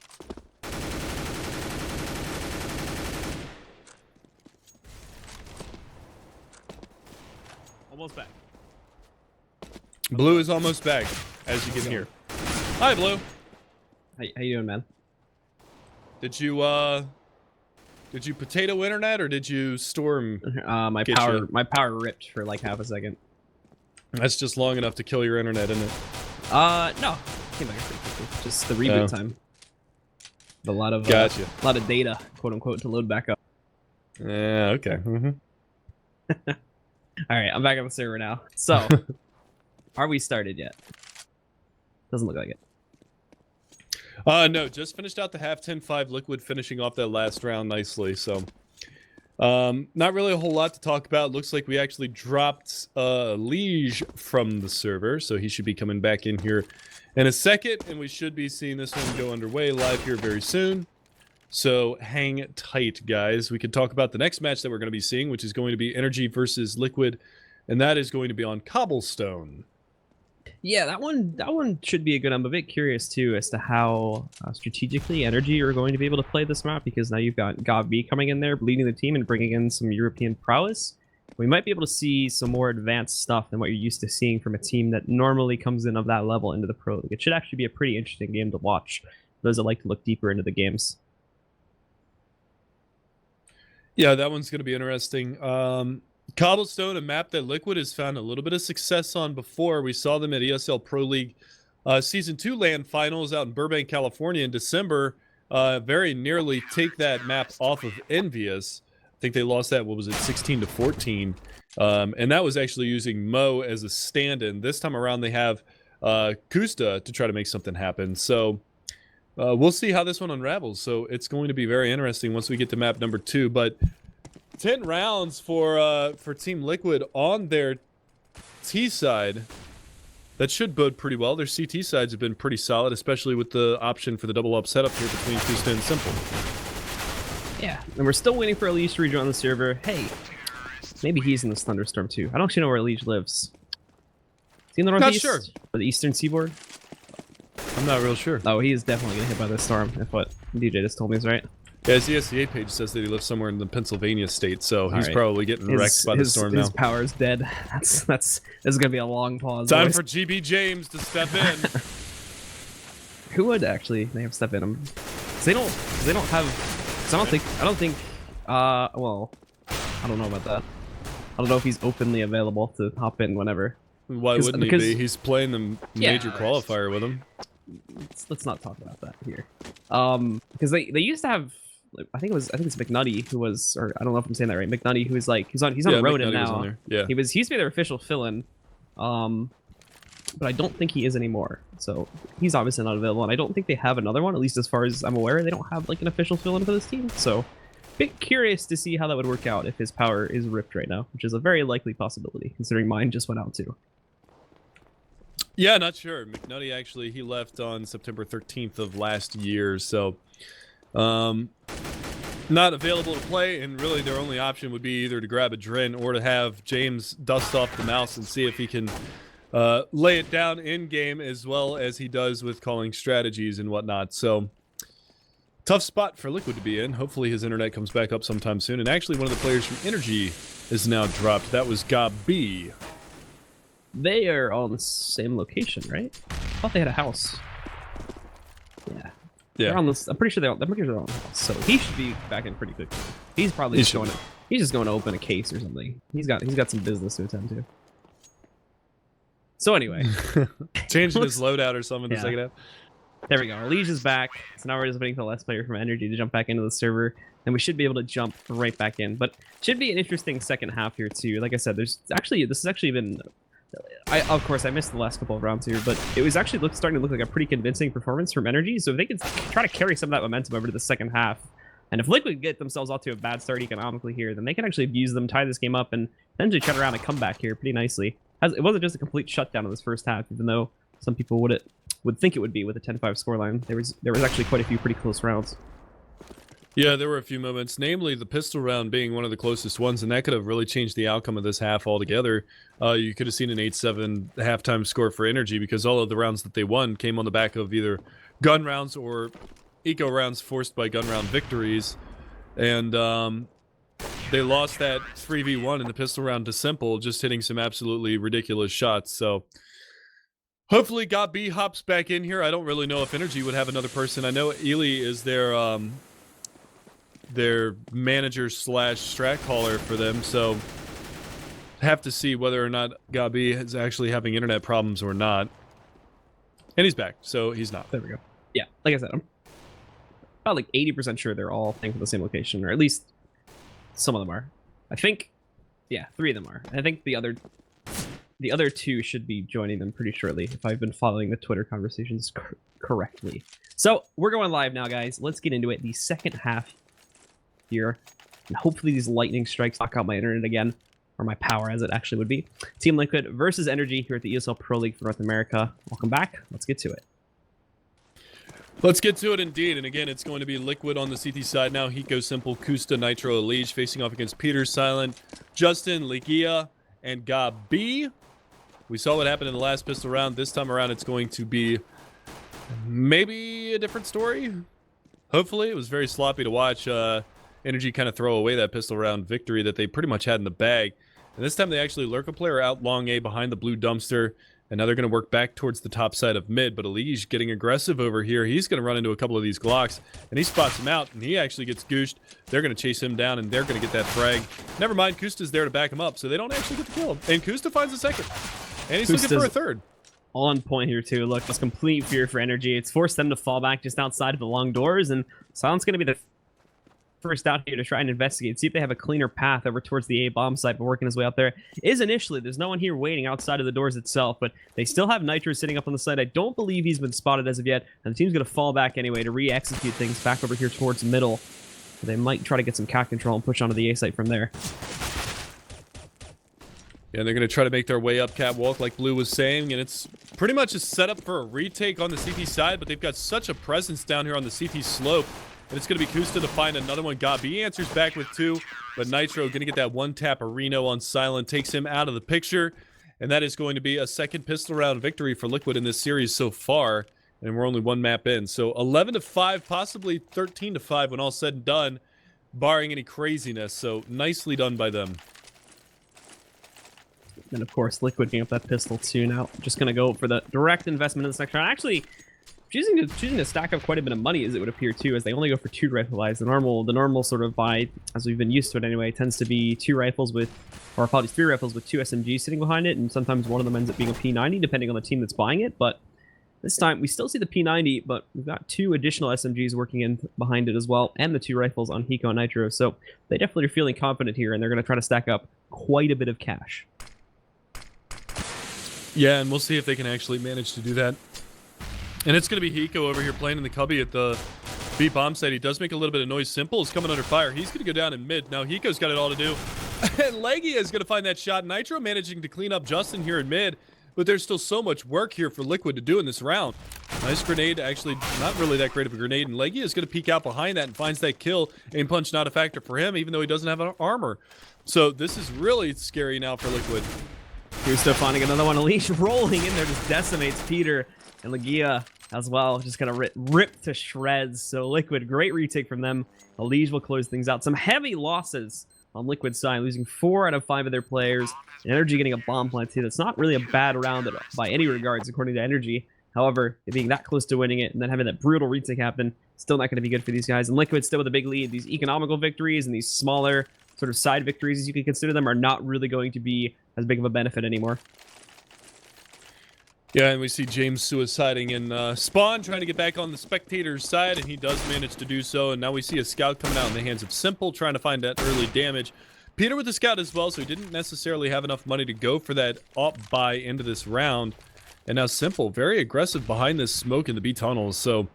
almost back. Blue is almost back, as you can hear. Hi, Blue. How you doing, man? Did you potato internet or did you storm? My power ripped for like half a second. That's just long enough to kill your internet, isn't it? No. Came back pretty quickly. Just the reboot time. A lot of gotcha. A lot of data, quote unquote, to load back up. Yeah. Okay. All right, I'm back on the server now. So, are we started yet? Doesn't look like it. No, just finished out the half. 10-5 Liquid finishing off that last round nicely. So, not really a whole lot to talk about. Looks like we actually dropped Liege from the server, so he should be coming back in here in a second, and we should be seeing this one go underway live here very soon. So hang tight, guys. We can talk about the next match that we're going to be seeing, which is going to be NRG versus Liquid, and that is going to be on Cobblestone. Yeah, that one should be a good. I'm a bit curious too as to how strategically NRG are going to be able to play this map, because now you've got GobB coming in there, leading the team and bringing in some European prowess. We might be able to see some more advanced stuff than what you're used to seeing from a team that normally comes in of that level into the Pro League. It should actually be a pretty interesting game to watch, those that like to look deeper into the games. Yeah, that one's going to be interesting. Cobblestone, a map that Liquid has found a little bit of success on before. We saw them at ESL Pro League Season 2 LAN Finals out in Burbank, California in December. Very nearly take that map off of Envious. I think they lost that, what was it, 16-14. And that was actually using Mo as a stand-in. This time around they have Kusta to try to make something happen. So we'll see how this one unravels. So it's going to be very interesting once we get to map number 2. But 10 rounds for Team Liquid on their T side. That should bode pretty well. Their CT sides have been pretty solid, especially with the option for the double up setup here between Kusta and Simple. Yeah, and we're still waiting for Elige to rejoin the server. Hey, maybe he's in this thunderstorm too. I don't actually know where Elige lives. Is he in the northeast? Not sure. Or the eastern seaboard? I'm not real sure. Oh, he is definitely getting hit by this storm, if what DJ just told me is right. Yeah, his ESCA page says that he lives somewhere in the Pennsylvania state, so he's probably getting wrecked by the storm now. His power is dead. This is gonna be a long pause. Time for GB James to step in. Who would actually they have step in him? They don't have. Cause I don't think. Well, I don't know about that. I don't know if he's openly available to hop in whenever. Why wouldn't he be? He's playing the major qualifier with him. Let's not talk about that here. Because they used to have. I think it's McNutty who was, or I don't know if I'm saying that right. McNutty who is like he's on Ronin now. Yeah. He used to be their official fill-in, but I don't think he is anymore. So he's obviously not available, and I don't think they have another one. At least as far as I'm aware, they don't have like an official fill-in for this team. So, a bit curious to see how that would work out if his power is ripped right now, which is a very likely possibility considering mine just went out too. Yeah, not sure. McNutty actually he left on September 13th of last year, so. Not available to play, and really their only option would be either to grab a Dren or to have James dust off the mouse and see if he can lay it down in game as well as he does with calling strategies and whatnot. So tough spot for Liquid to be in. Hopefully his internet comes back up sometime soon. And actually one of the players from NRG is now dropped. That was Gabi. They are all in the same location, right? I thought they had a house. Yeah. Yeah, I'm pretty sure they're on the house, so he should be back in pretty quickly. He's probably just going to open a case or something. He's got some business to attend to. So anyway, changing his loadout or something in the second half. There we go. Elige is back, so now we're just waiting for the last player from NRG to jump back into the server, and we should be able to jump right back in. But should be an interesting second half here too. Like I said, this has actually been. Of course, I missed the last couple of rounds here, but it was actually starting to look like a pretty convincing performance from NRG. So if they could try to carry some of that momentum over to the second half, and if Liquid get themselves off to a bad start economically here, then they can actually abuse them, tie this game up, and potentially turn around and come back here pretty nicely. It wasn't just a complete shutdown of this first half, even though some people would think it would be with a 10-5 scoreline. There was actually quite a few pretty close rounds. Yeah, there were a few moments, namely the pistol round being one of the closest ones, and that could have really changed the outcome of this half altogether. You could have seen an 8-7 halftime score for NRG because all of the rounds that they won came on the back of either gun rounds or eco rounds forced by gun round victories. And they lost that 3v1 in the pistol round to Simple, just hitting some absolutely ridiculous shots. So hopefully Gabi hops back in here. I don't really know if NRG would have another person. I know Ely is their manager / strat caller for them, so have to see whether or not Gabi is actually having internet problems or not. And he's back, so he's not. There we go. Yeah, like I said, I'm about like 80% sure they're all playing for the same location, or at least some of them are. I think, yeah, 3 of them are. I think the other 2 should be joining them pretty shortly, if I've been following the Twitter conversations correctly. So we're going live now, guys. Let's get into it. The second half here, and hopefully these lightning strikes knock out my internet again, or my power as it actually would be. Team Liquid versus NRG here at the ESL Pro League for North America. Welcome back. Let's get to it. Let's get to it indeed. And again, it's going to be Liquid on the CT side now. Hiko, Simple, Kusta, Nitro, Elige facing off against Peter, Silent, Justin, Ligia, and Gabi. We saw what happened in the last pistol round. This time around, it's going to be maybe a different story. Hopefully. It was very sloppy to watch. NRG kind of throw away that pistol round victory that they pretty much had in the bag. And this time they actually lurk a player out long A behind the blue dumpster. And now they're going to work back towards the top side of mid. But Elige getting aggressive over here. He's going to run into a couple of these Glocks. And he spots him out. And he actually gets gooshed. They're going to chase him down. And they're going to get that frag. Never mind. Kusta's there to back him up. So they don't actually get the kill. And Kusta finds a second. And he's looking for a third. On point here, too. Look, it's complete fear for NRG. It's forced them to fall back just outside of the long doors. And Silent's going to be the first out here to try and investigate, see if they have a cleaner path over towards the A bomb site, but working his way out there is initially. There's no one here waiting outside of the doors itself, but they still have Nitro sitting up on the site. I don't believe he's been spotted as of yet, and the team's going to fall back anyway to re-execute things back over here towards middle. They might try to get some cat control and push onto the A site from there. Yeah, they're going to try to make their way up catwalk like Blue was saying, and it's pretty much a setup for a retake on the CT side, but they've got such a presence down here on the CT slope, and it's going to be Kusta to find another one. Gabi answers back with 2, but Nitro going to get that one-tap Reno on Silent, takes him out of the picture, and that is going to be a second pistol round victory for Liquid in this series so far, and we're only 1 map in. So 11-5, possibly 13-5 when all said and done, barring any craziness, so nicely done by them. And of course, Liquid getting up that pistol too now. Just going to go for the direct investment in this next round. Actually, choosing to stack up quite a bit of money, as it would appear too, as they only go for 2 rifle buys. The normal sort of buy, as we've been used to it anyway, tends to be 2 rifles with, or apologies, 3 rifles with 2 SMGs sitting behind it, and sometimes one of them ends up being a P90, depending on the team that's buying it. But this time, we still see the P90, but we've got 2 additional SMGs working in behind it as well, and the 2 rifles on Hiko and Nitro. So they definitely are feeling confident here, and they're going to try to stack up quite a bit of cash. Yeah, and we'll see if they can actually manage to do that. And it's going to be Hiko over here playing in the cubby at the B bomb site. He does make a little bit of noise. Simple is coming under fire. He's going to go down in mid. Now Hiko's got it all to do. And Legia is going to find that shot. Nitro managing to clean up Justin here in mid. But there's still so much work here for Liquid to do in this round. Nice grenade. Actually, not really that great of a grenade. And Legia is going to peek out behind that and finds that kill. Aim punch not a factor for him, even though he doesn't have an armor. So this is really scary now for Liquid. Kusta finding another one. Unleash rolling in there, just decimates Peter. And Legia as well, just gonna rip to shreds. So Liquid, great retake from them. Elige will close things out. Some heavy losses on Liquid's side, losing 4 out of 5 of their players. And NRG getting a bomb plant too. That's not really a bad round by any regards, according to NRG. However, being that close to winning it and then having that brutal retake happen, still not going to be good for these guys. And Liquid still with a big lead. These economical victories and these smaller sort of side victories, as you could consider them, are not really going to be as big of a benefit anymore. Yeah, and we see James suiciding in Spawn, trying to get back on the spectator's side, and he does manage to do so. And now we see a scout coming out in the hands of Simple, trying to find that early damage. Peter with the scout as well, so he didn't necessarily have enough money to go for that op buy into this round. And now Simple, very aggressive behind this smoke in the B tunnels. So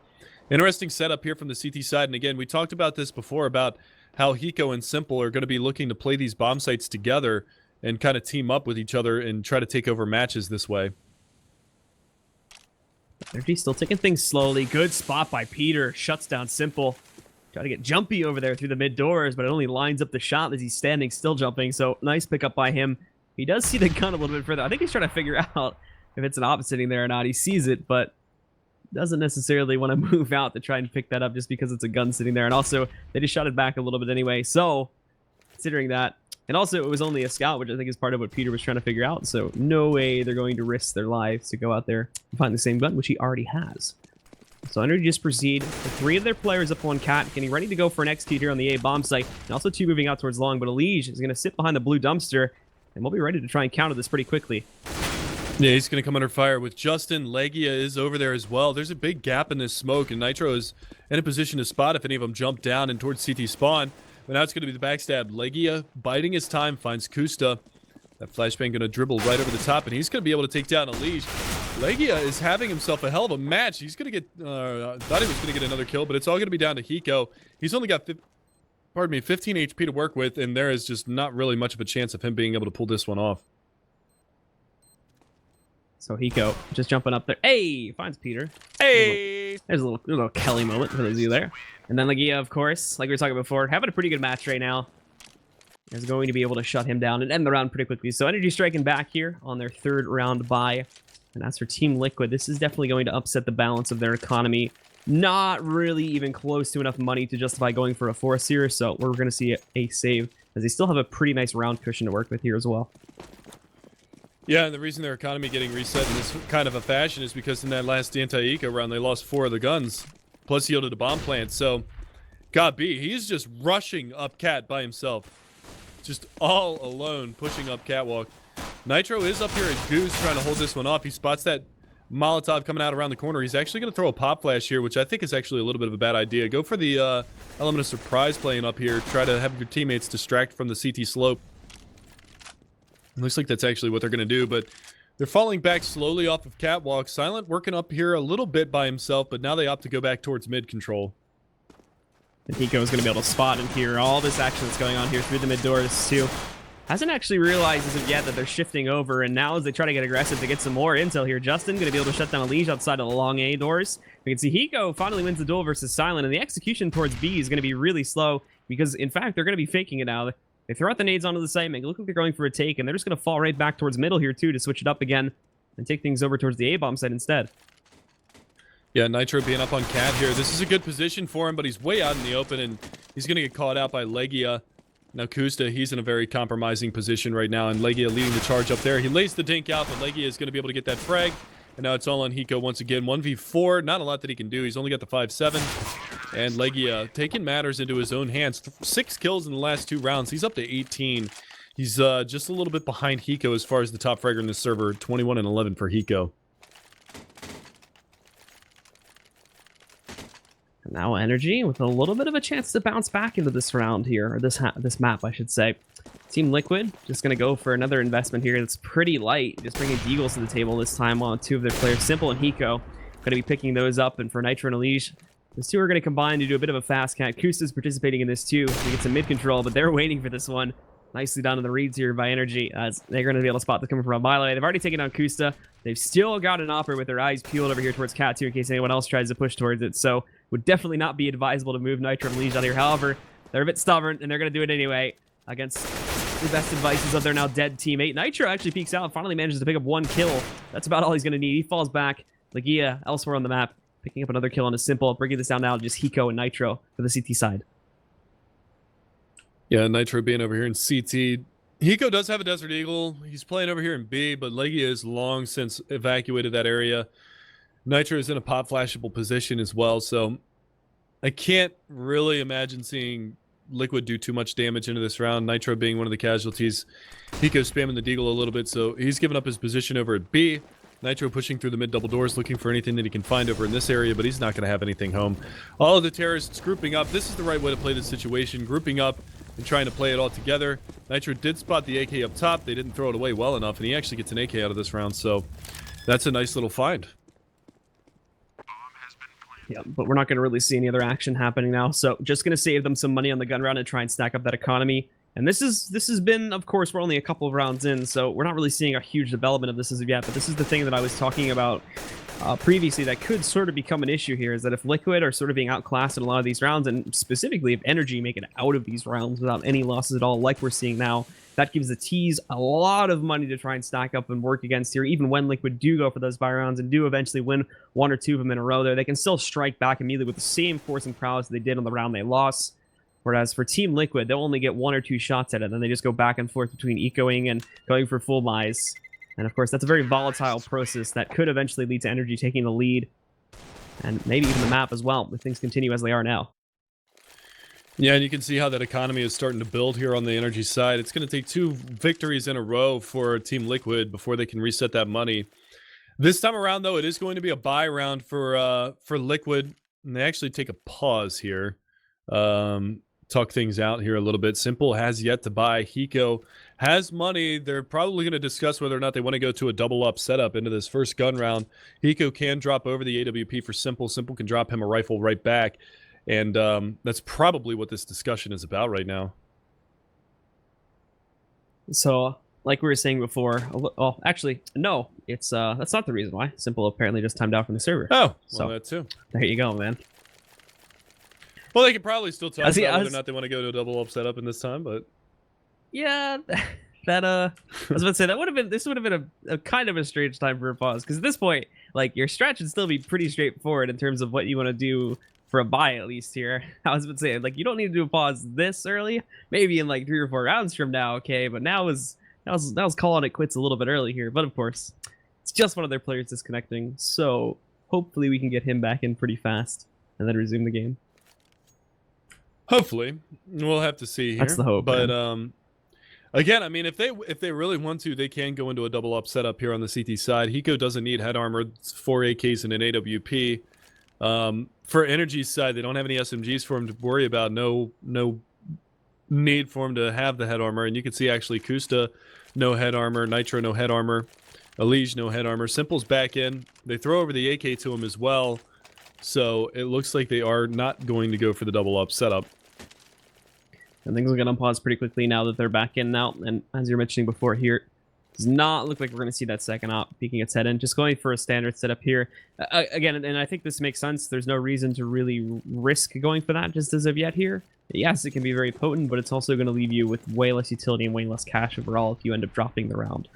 interesting setup here from the CT side. And again, we talked about this before about how Hiko and Simple are going to be looking to play these bomb sites together and kind of team up with each other and try to take over matches this way. NRG still taking things slowly. Good spot by Peter. Shuts down Simple. Try to get jumpy over there through the mid doors, but it only lines up the shot as he's standing still jumping. So nice pickup by him. He does see the gun a little bit further. I think he's trying to figure out if it's an op sitting there or not. He sees it, but doesn't necessarily want to move out to try and pick that up just because it's a gun sitting there. And also, they just shot it back a little bit anyway. So, considering that, and also it was only a scout, which I think is part of what Peter was trying to figure out. So, no way they're going to risk their lives to go out there and find the same gun, which he already has. So, NRG just proceed with 3 of their players up on Cat, getting ready to go for an XT here on the A bomb site, and also 2 moving out towards long. But Elige is going to sit behind the blue dumpster, and we'll be ready to try and counter this pretty quickly. Yeah, he's going to come under fire with Justin. Legia is over there as well. There's a big gap in this smoke, and Nitro is in a position to spot if any of them jump down and towards CT spawn. But now it's going to be the backstab. Legia biding his time, finds Kusta. That flashbang going to dribble right over the top, and he's going to be able to take down Elige. Legia is having himself a hell of a match. He's going to get, thought he was going to get another kill, but it's all going to be down to Hiko. He's only got 15 HP to work with, and there is just not really much of a chance of him being able to pull this one off. So Hiko just jumping up there. Hey, finds Peter. Hey! There's a little Kelly moment for those of you there. And then Legia, of course, like we were talking before, having a pretty good match right now. Is going to be able to shut him down and end the round pretty quickly. So NRG striking back here on their 3rd round bye. And as for Team Liquid, this is definitely going to upset the balance of their economy. Not really even close to enough money to justify going for a 4th here. So we're going to see a save, as they still have a pretty nice round cushion to work with here as well. Yeah, and the reason their economy getting reset in this kind of a fashion is because in that last anti-eco round, they lost 4 of the guns, plus yielded a bomb plant. So, Gabi, he's just rushing up Cat by himself. Just all alone, pushing up Catwalk. Nitro is up here at Goose trying to hold this one off. He spots that Molotov coming out around the corner. He's actually going to throw a pop flash here, which I think is actually a little bit of a bad idea. Go for the element of surprise playing up here. Try to have your teammates distract from the CT slope. Looks like that's actually what they're going to do, but they're falling back slowly off of Catwalk. Silent working up here a little bit by himself, but now they opt to go back towards mid control. And Hiko's going to be able to spot and hear all this action that's going on here through the mid doors, too. Hasn't actually realized as of yet that they're shifting over, and now as they try to get aggressive to get some more intel here, Justin going to be able to shut down Elige outside of the long A doors. We can see Hiko finally wins the duel versus Silent, and the execution towards B is going to be really slow, because in fact, they're going to be faking it now. They throw out the nades onto the site, make it look like they're going for a take, and they're just going to fall right back towards middle here too to switch it up again and take things over towards the A-bomb site instead. Yeah, Nitro being up on Cat here. This is a good position for him, but he's way out in the open, and he's going to get caught out by Legia. Now Kusta, he's in a very compromising position right now, and Legia leading the charge up there. He lays the dink out, but Legia is going to be able to get that frag. And now it's all on Hiko once again. 1v4, not a lot that he can do. He's only got the 5-7. And Legia taking matters into his own hands. 6 kills in the last 2 rounds. He's up to 18. He's just a little bit behind Hiko as far as the top fragger in the server. 21 and 11 for Hiko. Now NRG with a little bit of a chance to bounce back into this round here, or this map, I should say. Team Liquid just going to go for another investment here that's pretty light. Just bringing Deagles to the table this time on 2 of their players, Simple and Hiko. Going to be picking those up, and for Nitro and Elige, those 2 are going to combine to do a bit of a fast cat. Kusta's participating in this too to get some mid control, but they're waiting for this one. Nicely done in the reads here by NRG, as they're going to be able to spot this coming from a bylay. They've already taken down Kusta. They've still got an offer with their eyes peeled over here towards Cat 2 in case anyone else tries to push towards it. So would definitely not be advisable to move Nitro and Elige out here. However, they're a bit stubborn, and they're going to do it anyway against the best advices of their now dead teammate. Nitro actually peeks out and finally manages to pick up 1 kill. That's about all he's going to need. He falls back. Legia elsewhere on the map, picking up another kill on his Simple, bringing this down now to just Hiko and Nitro for the CT side. Yeah, Nitro being over here in CT. Hiko does have a Desert Eagle. He's playing over here in B, but Legia has long since evacuated that area. Nitro is in a pop flashable position as well, so I can't really imagine seeing Liquid do too much damage into this round. Nitro being one of the casualties. Hiko spamming the Deagle a little bit, so he's given up his position over at B. Nitro pushing through the mid double doors, looking for anything that he can find over in this area, but he's not going to have anything home. All of the terrorists grouping up. This is the right way to play this situation, grouping up and trying to play it all together. Nitro did spot the AK up top. They didn't throw it away well enough, and he actually gets an AK out of this round, so that's a nice little find. Yeah, but we're not going to really see any other action happening now. So just going to save them some money on the gun round and try and stack up that economy. And this has been, of course, we're only a couple of rounds in, so we're not really seeing a huge development of this as of yet. But this is the thing that I was talking about previously that could sort of become an issue here, is that if Liquid are sort of being outclassed in a lot of these rounds, and specifically if NRG make it out of these rounds without any losses at all, like we're seeing now, that gives the T's a lot of money to try and stack up and work against here. Even when Liquid do go for those buy rounds and do eventually win 1 or 2 of them in a row there, they can still strike back immediately with the same force and prowess they did on the round they lost. Whereas for Team Liquid, they'll only get 1 or 2 shots at it, and then they just go back and forth between ecoing and going for full buys. And of course, that's a very volatile process that could eventually lead to NRG taking the lead, and maybe even the map as well, if things continue as they are now. Yeah, and you can see how that economy is starting to build here on the NRG side. It's going to take 2 victories in a row for Team Liquid before they can reset that money. This time around, though, it is going to be a buy round for Liquid, and they actually take a pause here. Talk things out here a little bit. Simple has yet to buy. Hiko has money. They're probably going to discuss whether or not they want to go to a double up setup into this first gun round. Hiko can drop over the AWP for Simple. Simple can drop him a rifle right back. And that's probably what this discussion is about right now. So, like we were saying before, well, actually, no, it's that's not the reason why. Simple apparently just timed out from the server. Oh, well, so that too. There you go, man. Well, they could probably still talk about whether or not not they want to go to a double up setup in this time, but yeah, that I was about to say this would have been a kind of a strange time for a pause, because at this point, like, your strat should still be pretty straightforward in terms of what you want to do for a buy, at least here. I was about to say, like, you don't need to do a pause this early. Maybe in like 3 or 4 rounds from now, okay, but now was calling it quits a little bit early here. But of course, it's just one of their players disconnecting, so hopefully we can get him back in pretty fast and then resume the game. Hopefully. We'll have to see here. That's the hope. But again, I mean, if they really want to, they can go into a double up setup here on the CT side. Hiko doesn't need head armor. It's 4 AKs and an AWP. For NRG's side, they don't have any SMGs for him to worry about. No need for him to have the head armor. And you can see actually Kusta, no head armor. Nitro, no head armor. Elige, no head armor. Simple's back in. They throw over the AK to him as well. So it looks like they are not going to go for the double up setup. And things will get unpaused pretty quickly now that they're back in now. And as you were mentioning before here, does not look like we're going to see that second op peeking its head in. Just going for a standard setup here. Again, and I think this makes sense. There's no reason to really risk going for that just as of yet here. Yes, it can be very potent, but it's also going to leave you with way less utility and way less cash overall if you end up dropping the round.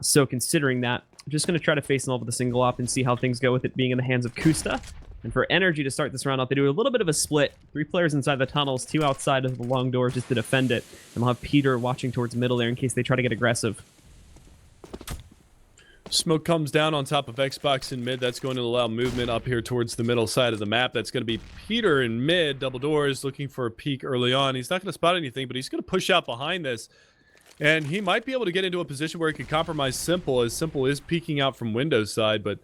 So considering that, I'm just going to try to face them all with a single op and see how things go with it being in the hands of Kusta. And for NRG to start this round off, they do a little bit of a split. 3 players inside the tunnels, 2 outside of the long doors just to defend it. And we'll have Peter watching towards middle there in case they try to get aggressive. Smoke comes down on top of Xbox in mid. That's going to allow movement up here towards the middle side of the map. That's going to be Peter in mid, double doors, looking for a peek early on. He's not going to spot anything, but he's going to push out behind this. And he might be able to get into a position where he could compromise Simple, as Simple is peeking out from Windows side, but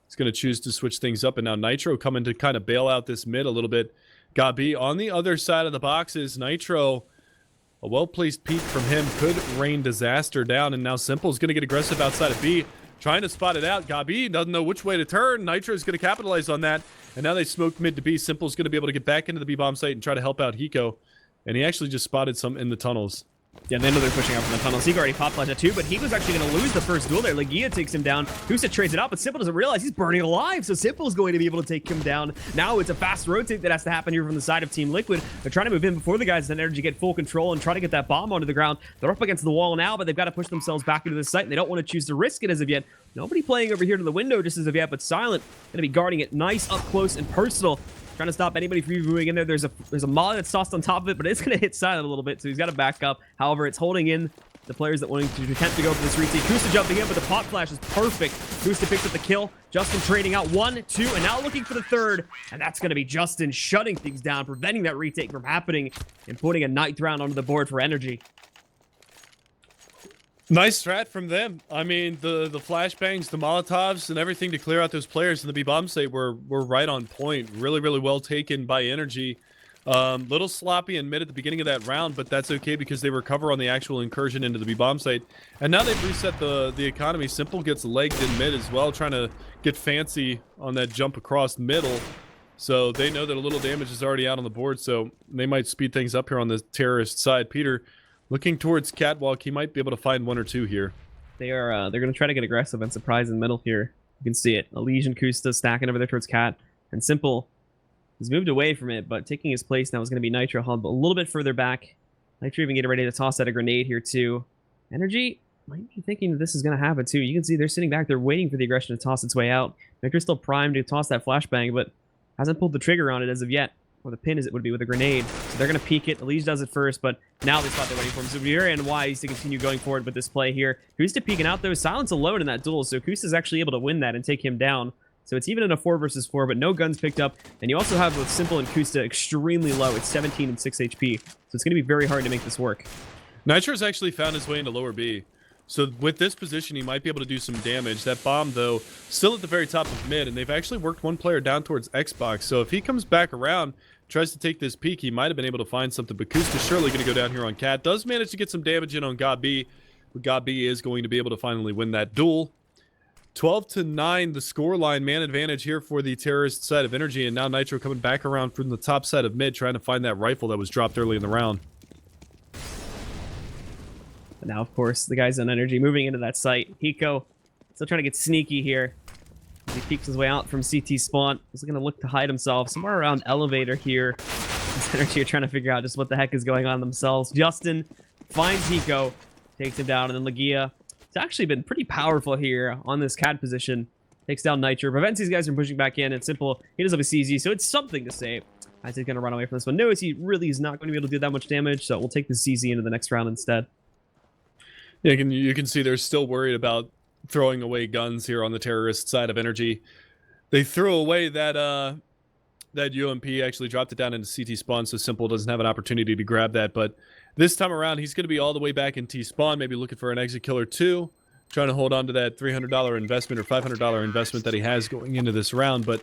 he's going to choose to switch things up. And now Nitro coming to kind of bail out this mid a little bit. Gabi on the other side of the boxes. Nitro, a well-placed peek from him could rain disaster down. And now Simple's going to get aggressive outside of B, trying to spot it out. Gabi doesn't know which way to turn. Nitro's going to capitalize on that. And now they smoke mid to B. Simple's going to be able to get back into the B-bomb site and try to help out Hiko. And he actually just spotted some in the tunnels. Yeah, they know they're pushing out from the tunnels. Hiko already popped flash at 2, but Hiko's actually going to lose the first duel there. Legia takes him down. Husa trades it out, but Simple doesn't realize he's burning alive, so Simple's going to be able to take him down. Now it's a fast rotate that has to happen here from the side of Team Liquid. They're trying to move in before the guys in NRG get full control and try to get that bomb onto the ground. They're up against the wall now, but they've got to push themselves back into the site, and they don't want to choose to risk it as of yet. Nobody playing over here to the window just as of yet, but Silent going to be guarding it nice, up close, and personal. Trying to stop anybody from moving in there. There's a molly that's tossed on top of it, but it's going to hit Silent a little bit, so he's got to back up. However, it's holding in the players that wanting to attempt to go for this retake. Kusta jumping in, but the pot flash is perfect. Kusta picks up the kill. Justin trading out 1, 2, and now looking for the third. And that's going to be Justin shutting things down, preventing that retake from happening, and putting a ninth round onto the board for NRG. Nice strat from them. I mean, the flashbangs, the Molotovs, and everything to clear out those players in the B-bomb site were right on point. Really, really well taken by NRG. Little sloppy in mid at the beginning of that round, but that's okay because they recover on the actual incursion into the B-bomb site. And now they've reset the economy. Simple gets legged in mid as well, trying to get fancy on that jump across middle. So they know that a little damage is already out on the board, so they might speed things up here on the terrorist side. Peter, looking towards Catwalk, he might be able to find 1 or 2 here. They're going to try to get aggressive and surprise in the middle here. You can see it. Elysian Kusta stacking over there towards Cat. And Simple has moved away from it, but taking his place now is going to be Nitro Hub a little bit further back. Nitro even getting ready to toss out a grenade here too. NRG might be thinking that this is going to happen too. You can see they're sitting back. They're waiting for the aggression to toss its way out. Nitro's still primed to toss that flashbang, but hasn't pulled the trigger on it as of yet. Or the pin as it would be with a grenade. So they're going to peek it. Elise does it first, but now they spot they're waiting for him. So very unwise to continue going forward with this play here. Kusta peeking out though. Silence alone in that duel, so Kusta's actually able to win that and take him down. So it's even in a 4 versus 4, but no guns picked up. And you also have both Simple and Kusta extremely low. It's 17 and 6 HP. So it's going to be very hard to make this work. Nitro's actually found his way into lower B. So with this position, he might be able to do some damage. That bomb, though, still at the very top of mid, and they've actually worked 1 player down towards Xbox. So if he comes back around, tries to take this peek, he might have been able to find something. But Kusta's surely going to go down here on Cat. Does manage to get some damage in on Gabi, but Gabi is going to be able to finally win that duel. 12-9, the scoreline, man advantage here for the terrorist side of NRG, and now Nitro coming back around from the top side of mid, trying to find that rifle that was dropped early in the round. But now, of course, the guys on NRG moving into that site. Hiko still trying to get sneaky here. As he peeks his way out from CT spawn. He's going to look to hide himself somewhere around elevator here. NRG are trying to figure out just what the heck is going on themselves. Justin finds Hiko, takes him down, and then Legia. It's actually been pretty powerful here on this CAD position. Takes down Nitro, prevents these guys from pushing back in. It's Simple. He does have a CZ, so it's something to say. As he's going to run away from this one. Notice he really is not going to be able to do that much damage, so we'll take the CZ into the next round instead. Yeah, you can see they're still worried about throwing away guns here on the terrorist side of NRG. They threw away that UMP, actually dropped it down into CT spawn, so Simple doesn't have an opportunity to grab that. But this time around, he's going to be all the way back in T spawn, maybe looking for an exit kill or 2, trying to hold on to that $300 investment or $500 investment that he has going into this round. But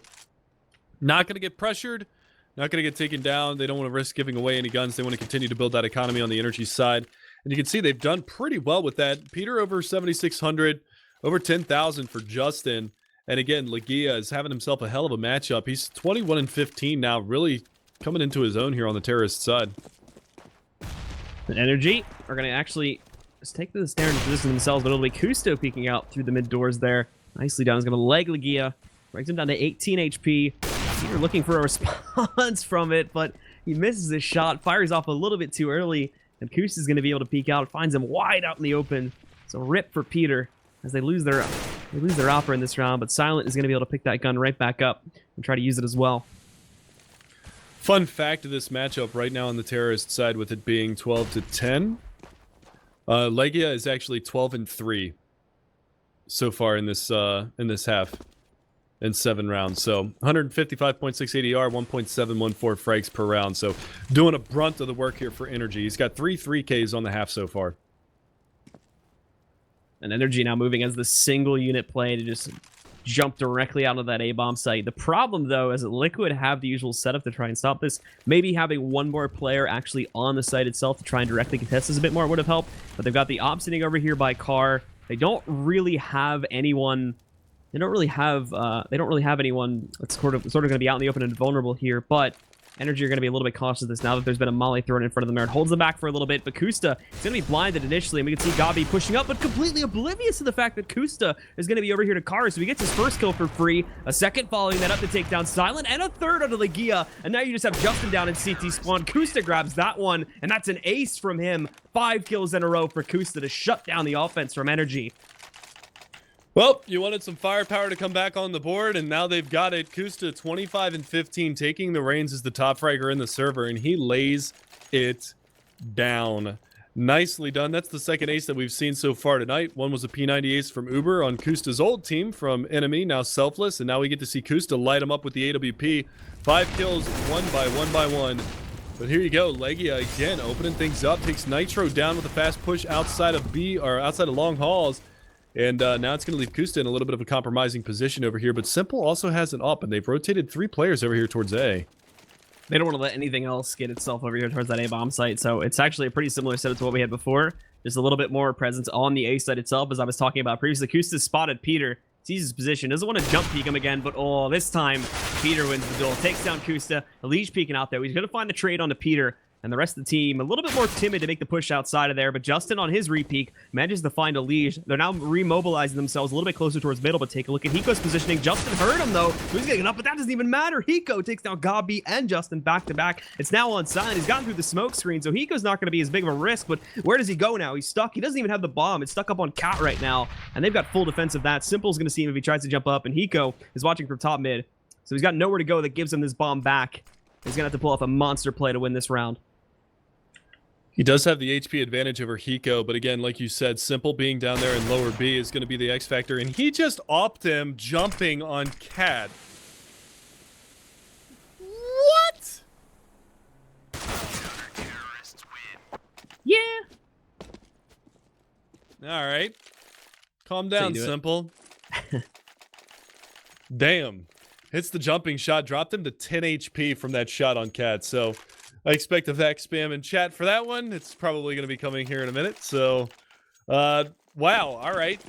not going to get pressured, not going to get taken down. They don't want to risk giving away any guns. They want to continue to build that economy on the NRG side. And you can see they've done pretty well with that. Peter over 7,600, over 10,000 for Justin. And again, Legia is having himself a hell of a matchup. He's 21-15 now, really coming into his own here on the terrorist side. And NRG are going to actually just take the stand and position themselves, but it'll be Kusto peeking out through the mid doors there. Nicely done. He's going to leg Legia. Brings him down to 18 HP. Peter looking for a response from it, but he misses his shot, fires off a little bit too early, and Kusto is going to be able to peek out, finds him wide out in the open. So rip for Peter as they lose their opera in this round, but Silent is going to be able to pick that gun right back up and try to use it as well. Fun fact of this matchup right now on the terrorist side, with it being 12-10, Legia is actually 12-3 so far in this half in 7 rounds. So 155.6 ADR, 1.714 frags per round. So doing a brunt of the work here for NRG. He's got 3 3Ks on the half so far. And NRG now moving as the single unit play to just jump directly out of that A-bomb site. The problem, though, is that Liquid have the usual setup to try and stop this. Maybe having one more player actually on the site itself to try and directly contest this a bit more would have helped. But they've got the op sitting over here by Car. They don't really have anyone. They don't really have anyone that's sort of going to be out in the open and vulnerable here. But NRG are going to be a little bit cautious of this now that there's been a molly thrown in front of them. It holds them back for a little bit, but Kusta is going to be blinded initially, and we can see Gabi pushing up, but completely oblivious to the fact that Kusta is going to be over here to Kara, so he gets his first kill for free, a second following that up to take down Silent, and a third onto Legia, and now you just have Justin down in CT spawn. Kusta grabs that one, and that's an ace from him. 5 kills in a row for Kusta to shut down the offense from NRG. Well, you wanted some firepower to come back on the board, and now they've got it. Kusta 25-15, taking the reins as the top fragger in the server, and he lays it down. Nicely done. That's the second ace that we've seen so far tonight. One was a P90 ace from Uber on Kusta's old team from Enemy, now Selfless, and now we get to see Kusta light him up with the AWP. 5 kills, one by one. But here you go, Legia again opening things up, takes Nitro down with a fast push outside of outside of long halls. And now it's going to leave Kusta in a little bit of a compromising position over here. But Simple also has an up, and they've rotated 3 players over here towards A. They don't want to let anything else get itself over here towards that A-bomb site. So it's actually a pretty similar setup to what we had before. Just a little bit more presence on the A site itself, as I was talking about previously. Kusta spotted Peter, sees his position, doesn't want to jump peek him again, but oh, this time Peter wins the duel, takes down Kusta. Elish peeking out there. He's going to find the trade onto Peter. And the rest of the team a little bit more timid to make the push outside of there, but Justin on his repeak manages to find a leash. They're now remobilizing themselves a little bit closer towards middle, but take a look at Hiko's positioning. Justin heard him though, so he's getting up, but that doesn't even matter. Hiko takes down Gabi and Justin back to back. It's now on Silent. He's gotten through the smoke screen, so Hiko's not going to be as big of a risk, but where does he go now? He's stuck. He doesn't even have the bomb. It's stuck up on Cat right now, and they've got full defense of that. Simple's going to see him if he tries to jump up, and Hiko is watching from top mid, so he's got nowhere to go that gives him this bomb back. He's going to have to pull off a monster play to win this round. He does have the HP advantage over Hiko, but again, like you said, Simple being down there in lower B is going to be the X factor, and he just opped him jumping on Cad. What? Yeah. All right. Calm down, Simple. Damn. Hits the jumping shot, dropped him to 10 HP from that shot on Cad, so I expect a vac spam in chat for that one. It's probably going to be coming here in a minute. So, wow. All right.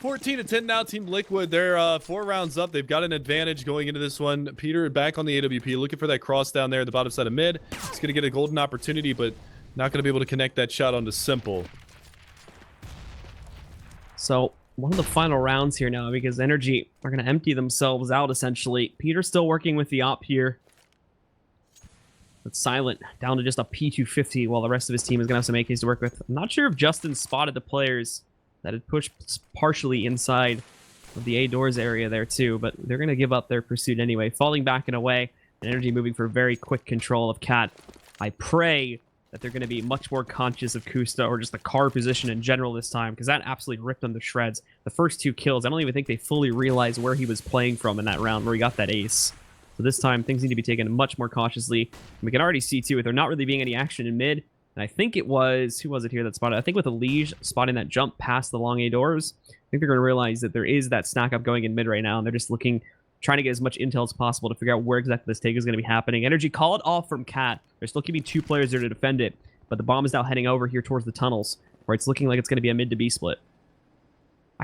14-10 now, Team Liquid. They're 4 rounds up. They've got an advantage going into this one. Peter back on the AWP, looking for that cross down there at the bottom side of mid. He's going to get a golden opportunity, but not going to be able to connect that shot onto Simple. So, one of the final rounds here now, because NRG are going to empty themselves out, essentially. Peter's still working with the op here. But Silent down to just a P250 while the rest of his team is going to have some AKs to work with. I'm not sure if Justin spotted the players that had pushed partially inside of the A doors area there too, but they're going to give up their pursuit anyway. Falling back and away, and NRG moving for very quick control of Cat. I pray that they're going to be much more conscious of Kusta or just the car position in general this time, because that absolutely ripped them to shreds. The first 2 kills, I don't even think they fully realized where he was playing from in that round where he got that ace. So this time, things need to be taken much more cautiously. And we can already see, too, with there not really being any action in mid. And I think it was... Who was it here that spotted? I think with Elish spotting that jump past the long A doors, I think they're going to realize that there is that snack up going in mid right now. And they're just trying to get as much intel as possible to figure out where exactly this take is going to be happening. NRG call it off from Cat. They're still keeping 2 players there to defend it. But the bomb is now heading over here towards the tunnels, where it's looking like it's going to be a mid to B split.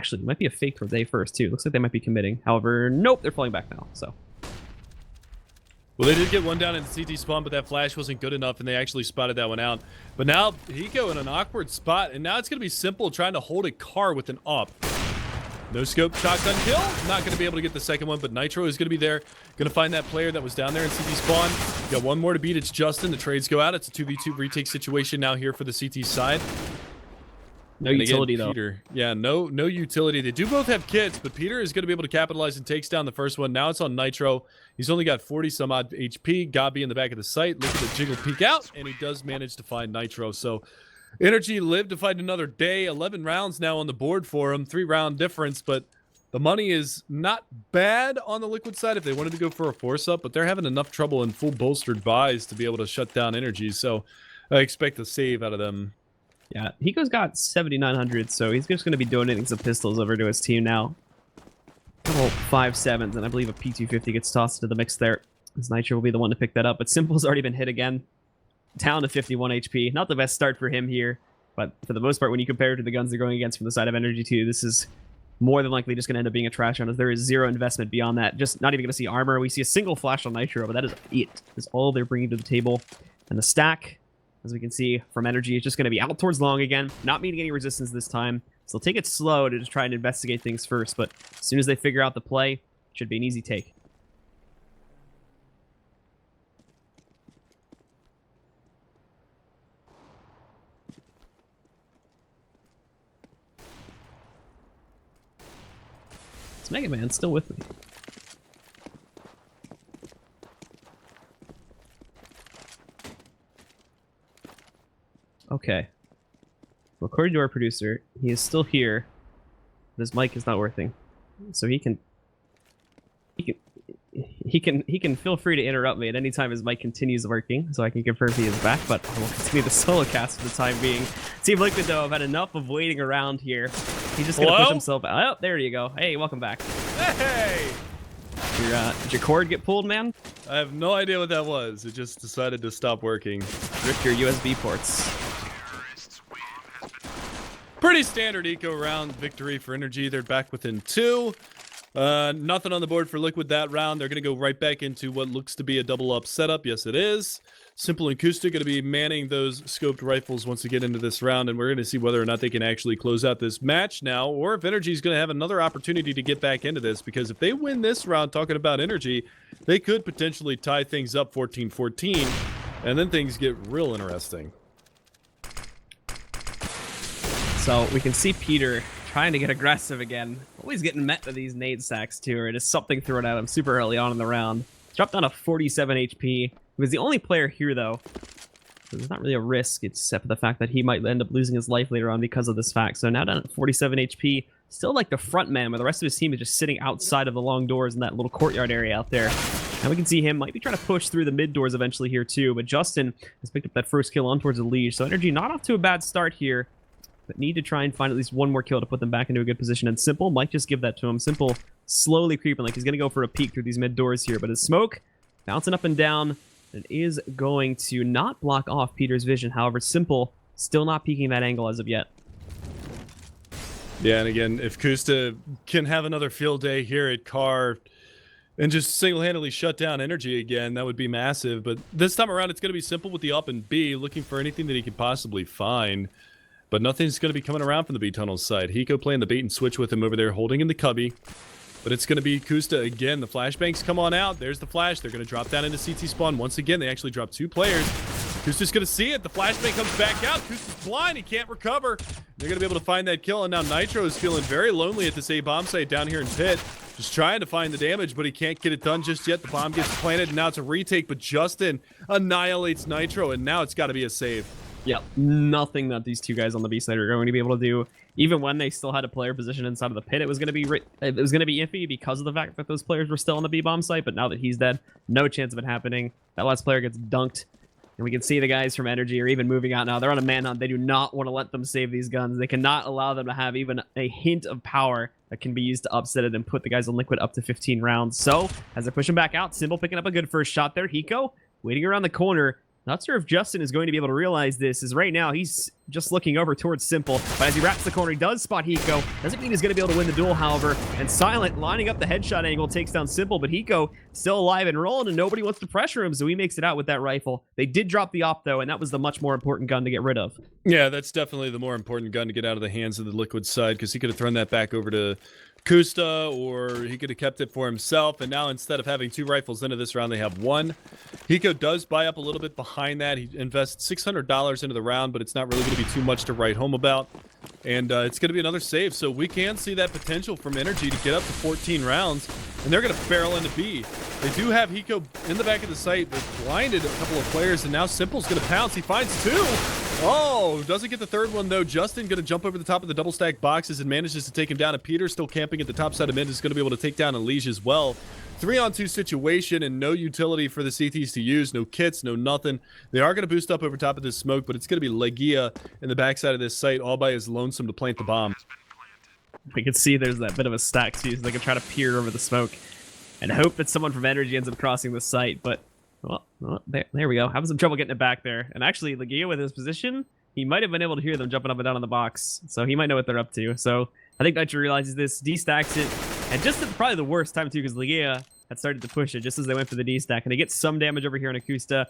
Actually, it might be a fake towards A first, too. Looks like they might be committing. However, nope, they're falling back now, so. Well, they did get one down in the CT spawn, but that flash wasn't good enough, and they actually spotted that one out. But now, Hiko in an awkward spot, and now it's going to be Simple trying to hold a car with an up. No scope shotgun kill. Not going to be able to get the second one, but Nitro is going to be there. Going to find that player that was down there in CT spawn. Got one more to beat. It's Justin. The trades go out. It's a 2v2 retake situation now here for the CT side. No utility, though. Peter, yeah, no utility. They do both have kits, but Peter is going to be able to capitalize and takes down the first one. Now it's on Nitro. He's only got 40-some-odd HP. Gabi in the back of the site. Look at the jiggle peek out, and he does manage to find Nitro. So NRG lived to fight another day. 11 rounds now on the board for him. 3-round difference, but the money is not bad on the Liquid side if they wanted to go for a force-up, but they're having enough trouble in full bolstered buys to be able to shut down NRG. So I expect a save out of them. Yeah, Hiko's got 7,900, so he's just going to be donating some pistols over to his team now. Couple 5.7s, and I believe a P250 gets tossed into the mix there. As Nitro will be the one to pick that up, but Simple's already been hit again. Down to 51 HP. Not the best start for him here, but for the most part, when you compare it to the guns they're going against from the side of NRG 2, this is more than likely just going to end up being a trash round, as there is zero investment beyond that. Just not even going to see armor. We see a single flash on Nitro, but that is it. That's all they're bringing to the table. And the stack, as we can see from NRG, it's just going to be out towards long again, not meeting any resistance this time. So they'll take it slow to just try and investigate things first, but as soon as they figure out the play, it should be an easy take. Is Mega Man still with me? Okay. Well, according to our producer, he is still here. But his mic is not working, so he can feel free to interrupt me at any time his mic continues working, so I can confirm he is back. But I will continue the solo cast for the time being. Team Liquid, though, have had enough of waiting around here. He's just gonna push himself out. Oh, there you go. Hey, welcome back. Hey! Did your cord get pulled, man? I have no idea what that was. It just decided to stop working. Rip your USB ports. Pretty standard eco round victory for NRG. They're back within 2. Nothing on the board for Liquid that round. They're going to go right back into what looks to be a double up setup. Yes, it is. Simple and Kusta going to be manning those scoped rifles once we get into this round, and we're going to see whether or not they can actually close out this match now, or if NRG is going to have another opportunity to get back into this, because if they win this round, talking about NRG, they could potentially tie things up 14-14, and then things get real interesting. So we can see Peter trying to get aggressive again. Always getting met with these nade sacks too, or just something thrown at him super early on in the round. Dropped down to 47 HP. He was the only player here though. So there's not really a risk, except for the fact that he might end up losing his life later on because of this fact. So now down at 47 HP, still like the front man, where the rest of his team is just sitting outside of the long doors in that little courtyard area out there. And we can see him might be trying to push through the mid doors eventually here too, but Justin has picked up that first kill on towards the lead. So NRG not off to a bad start here, but need to try and find at least one more kill to put them back into a good position. And Simple might just give that to him. Simple slowly creeping, like he's going to go for a peek through these mid doors here. But his smoke bouncing up and down, and is going to not block off Peter's vision. However, Simple still not peeking that angle as of yet. Yeah, and again, if Kusta can have another field day here at Car and just single-handedly shut down NRG again, that would be massive. But this time around, it's going to be Simple with the up and B, looking for anything that he can possibly find. But nothing's going to be coming around from the B tunnel side. Hiko playing the bait and switch with him over there, holding in the cubby. But it's going to be Kusta again. The flashbangs come on out. There's the flash. They're going to drop down into CT spawn. Once again, they actually drop 2 players. Kusta's going to see it. The flashbang comes back out. Kusta's blind. He can't recover. They're going to be able to find that kill. And now Nitro is feeling very lonely at this A bomb site down here in Pit. Just trying to find the damage, but he can't get it done just yet. The bomb gets planted, and now it's a retake. But Justin annihilates Nitro, and now it's got to be a save. Yeah, nothing that these two guys on the B side are going to be able to do. Even when they still had a player position inside of the pit, it was going to be iffy because of the fact that those players were still on the B bomb site. But now that he's dead, no chance of it happening. That last player gets dunked, and we can see the guys from NRG are even moving out now. They're on a manhunt. They do not want to let them save these guns. They cannot allow them to have even a hint of power that can be used to upset it and put the guys on Liquid up to 15 rounds. So as they're pushing back out, Simple picking up a good first shot there. Hiko waiting around the corner. Not sure if Justin is going to be able to realize this, as right now he's just looking over towards Simple. But as he wraps the corner, he does spot Hiko. Doesn't mean he's going to be able to win the duel, however. And Silent, lining up the headshot angle, takes down Simple. But Hiko still alive and rolling, and nobody wants to pressure him, so he makes it out with that rifle. They did drop the op, though, and that was the much more important gun to get rid of. Yeah, that's definitely the more important gun to get out of the hands of the Liquid side, because he could have thrown that back over to Kusta, or he could have kept it for himself. And now instead of having 2 rifles into this round, they have 1. Hiko does buy up a little bit behind that. He invests $600 into the round, but it's not really going to be too much to write home about. And it's going to be another save, so we can see that potential from NRG to get up to 14 rounds, and they're going to barrel into B. They do have Hiko in the back of the site. They've blinded a couple of players, and now Simple's going to pounce. He finds 2. Oh, doesn't get the third one, though. Justin going to jump over the top of the double stack boxes and manages to take him down. And Peter, still camping at the top side of mid, is going to be able to take down Elige as well. 3-on-2 situation and no utility for the CTs to use. No kits, no nothing. They are going to boost up over top of this smoke, but it's going to be Legia in the backside of this site all by his lonesome to plant the bomb. We can see there's that bit of a stack, too, so they can try to peer over the smoke and hope that someone from NRG ends up crossing the site, but well, there we go. Having some trouble getting it back there. And actually, Legia with his position, he might have been able to hear them jumping up and down on the box, so he might know what they're up to. So I think Nitro realizes this, destacks it, and just at probably the worst time, too, because Legia had started to push it just as they went for the D-stack, and they get some damage over here on Akusta.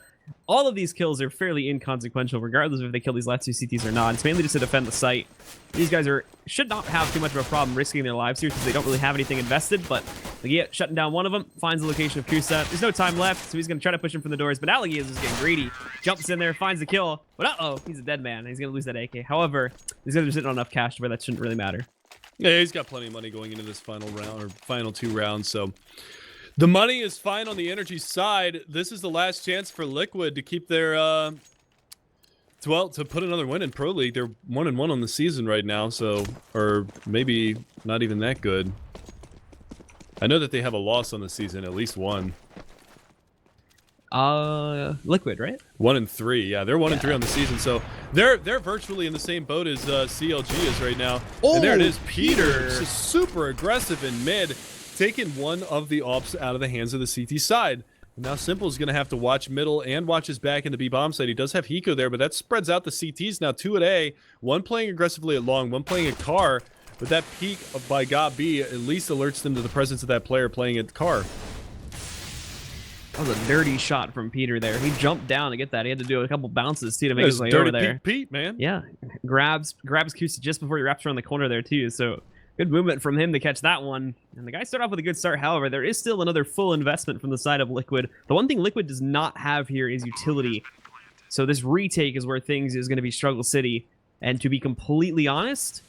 All of these kills are fairly inconsequential, regardless of if they kill these last 2 CTs or not. It's mainly just to defend the site. These guys should not have too much of a problem risking their lives here, because they don't really have anything invested, but Legia shutting down one of them, finds the location of Kusa. There's no time left, so he's going to try to push him from the doors, but now Legia is just getting greedy. Jumps in there, finds the kill, but uh-oh, he's a dead man. He's going to lose that AK. However, these guys are sitting on enough cash to where that shouldn't really matter. Yeah, he's got plenty of money going into this final round, or final 2 rounds, so the money is fine on the NRG side. This is the last chance for Liquid to keep their, to put another win in Pro League. They're 1-1 on the season right now, so, or maybe not even that good. I know that they have a loss on the season, at least 1. Liquid, right? 1-3, yeah, they're 1-3 on the season, so they're virtually in the same boat as CLG is right now. Oh, and there it is, Peter, just super aggressive in mid, taking one of the ops out of the hands of the CT side. And now Simple's going to have to watch middle and watch his back in the B bomb side. He does have Hiko there, but that spreads out the CTs now 2 at A, 1 playing aggressively at long, 1 playing at car. But that peek by God B at least alerts them to the presence of that player playing at car. That was a dirty shot from Peter there. He jumped down to get that. He had to do a couple bounces too to make his way over there. Pete, man. Yeah, grabs Kusa just before he wraps around the corner there too. So good movement from him to catch that one. And the guys start off with a good start. However, there is still another full investment from the side of Liquid. The one thing Liquid does not have here is utility. So this retake is where things is going to be struggle city. And to be completely honest,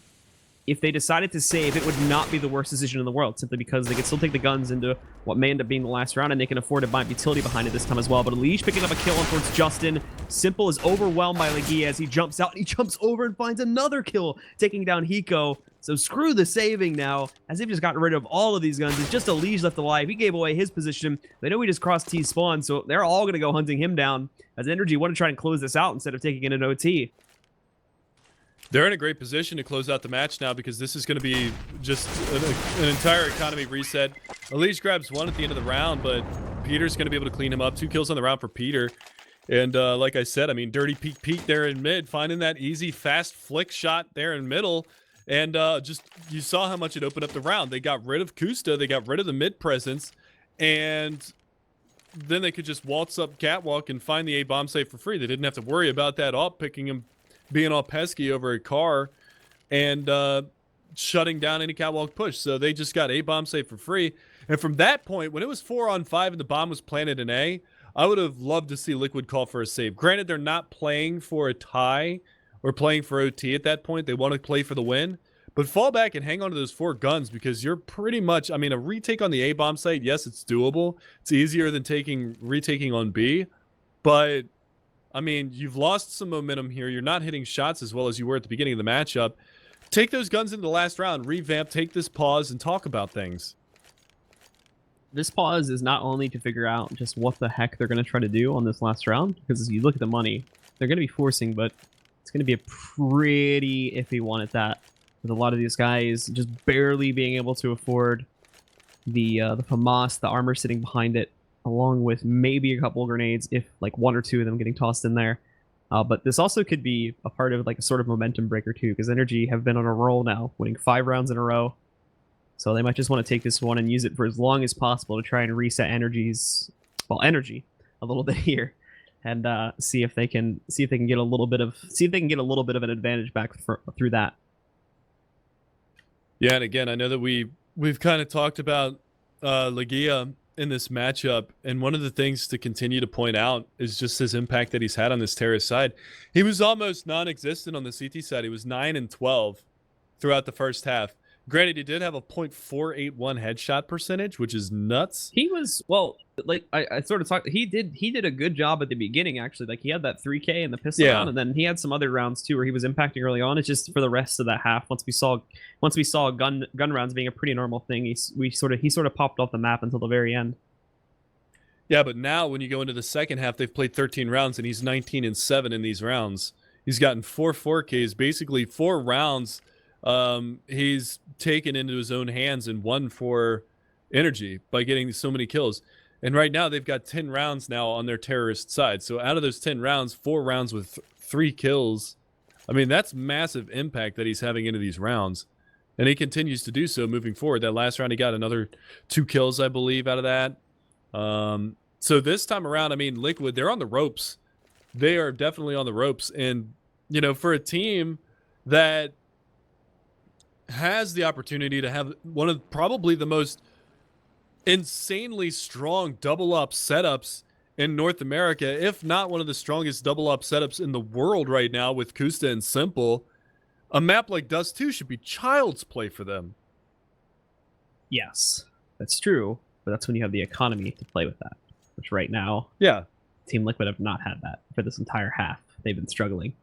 if they decided to save, it would not be the worst decision in the world, simply because they could still take the guns into what may end up being the last round, and they can afford to buy utility behind it this time as well. But Elige picking up a kill on towards Justin. Simple is overwhelmed by Legia as he jumps out, and he jumps over and finds another kill, taking down Hiko. So screw the saving now, as they've just gotten rid of all of these guns. It's just Elige left alive. He gave away his position. They know he just crossed T spawn, so they're all going to go hunting him down, as NRG want to try and close this out instead of taking it in OT. They're in a great position to close out the match now, because this is going to be just an entire economy reset. Elige grabs 1 at the end of the round, but Peter's going to be able to clean him up. 2 kills on the round for Peter. And like I said, I mean, dirty peek there in mid, finding that easy, fast flick shot there in middle. And just, you saw how much it opened up the round. They got rid of Kusta. They got rid of the mid presence. And then they could just waltz up catwalk and find the A-bomb site for free. They didn't have to worry about that all picking him, being all pesky over a car and shutting down any catwalk push. So they just got A-bomb safe for free. And from that point, when it was 4-on-5 and the bomb was planted in A, I would have loved to see Liquid call for a save. Granted, they're not playing for a tie or playing for OT at that point. They want to play for the win. But fall back and hang on to those 4 guns, because you're pretty much, I mean, a retake on the A-bomb site, yes, it's doable. It's easier than retaking on B. But I mean, you've lost some momentum here. You're not hitting shots as well as you were at the beginning of the matchup. Take those guns into the last round, revamp, take this pause, and talk about things. This pause is not only to figure out just what the heck they're going to try to do on this last round, because as you look at the money, they're going to be forcing, but it's going to be a pretty iffy one at that. With a lot of these guys just barely being able to afford the FAMAS, the armor sitting behind it, along with maybe a couple of grenades, if like 1 or 2 of them getting tossed in there. But this also could be a part of like a sort of momentum breaker too, because NRG have been on a roll now, winning 5 rounds in a row. So they might just want to take this one and use it for as long as possible to try and reset energy a little bit here, and see if they can get a little bit of an advantage back through that. Yeah, and again, I know that we've kind of talked about Legia in this matchup, and one of the things to continue to point out is just his impact that he's had on this terrorist side. He was almost non-existent on the CT side. He was 9 and 12 throughout the first half. Granted, he did have a .481 headshot percentage, which is nuts. He was, well, like I sort of talked. He did a good job at the beginning, actually. Like he had that 3K in the pistol round, and then he had some other rounds too where he was impacting early on. It's just for the rest of that half. Once we saw gun rounds being a pretty normal thing, he sort of popped off the map until the very end. Yeah, but now when you go into the second half, they've played 13 rounds, and he's 19 and 7 in these rounds. He's gotten 4 4Ks, basically 4 rounds. He's taken into his own hands and won for NRG by getting so many kills. And right now they've got 10 rounds now on their terrorist side. So out of those 10 rounds, 4 rounds with 3 kills. I mean, that's massive impact that he's having into these rounds. And he continues to do so moving forward. That last round, he got another 2 kills, I believe, out of that. So this time around, I mean, Liquid, they're on the ropes. They are definitely on the ropes. And, you know, for a team that has the opportunity to have one of probably the most insanely strong double up setups in North America, if not one of the strongest double up setups in the world right now with Kusta and Simple, a map like Dust2 should be child's play for them. Yes, that's true, but that's when you have the economy to play with that, which right now, Team Liquid have not had that for this entire half. They've been struggling.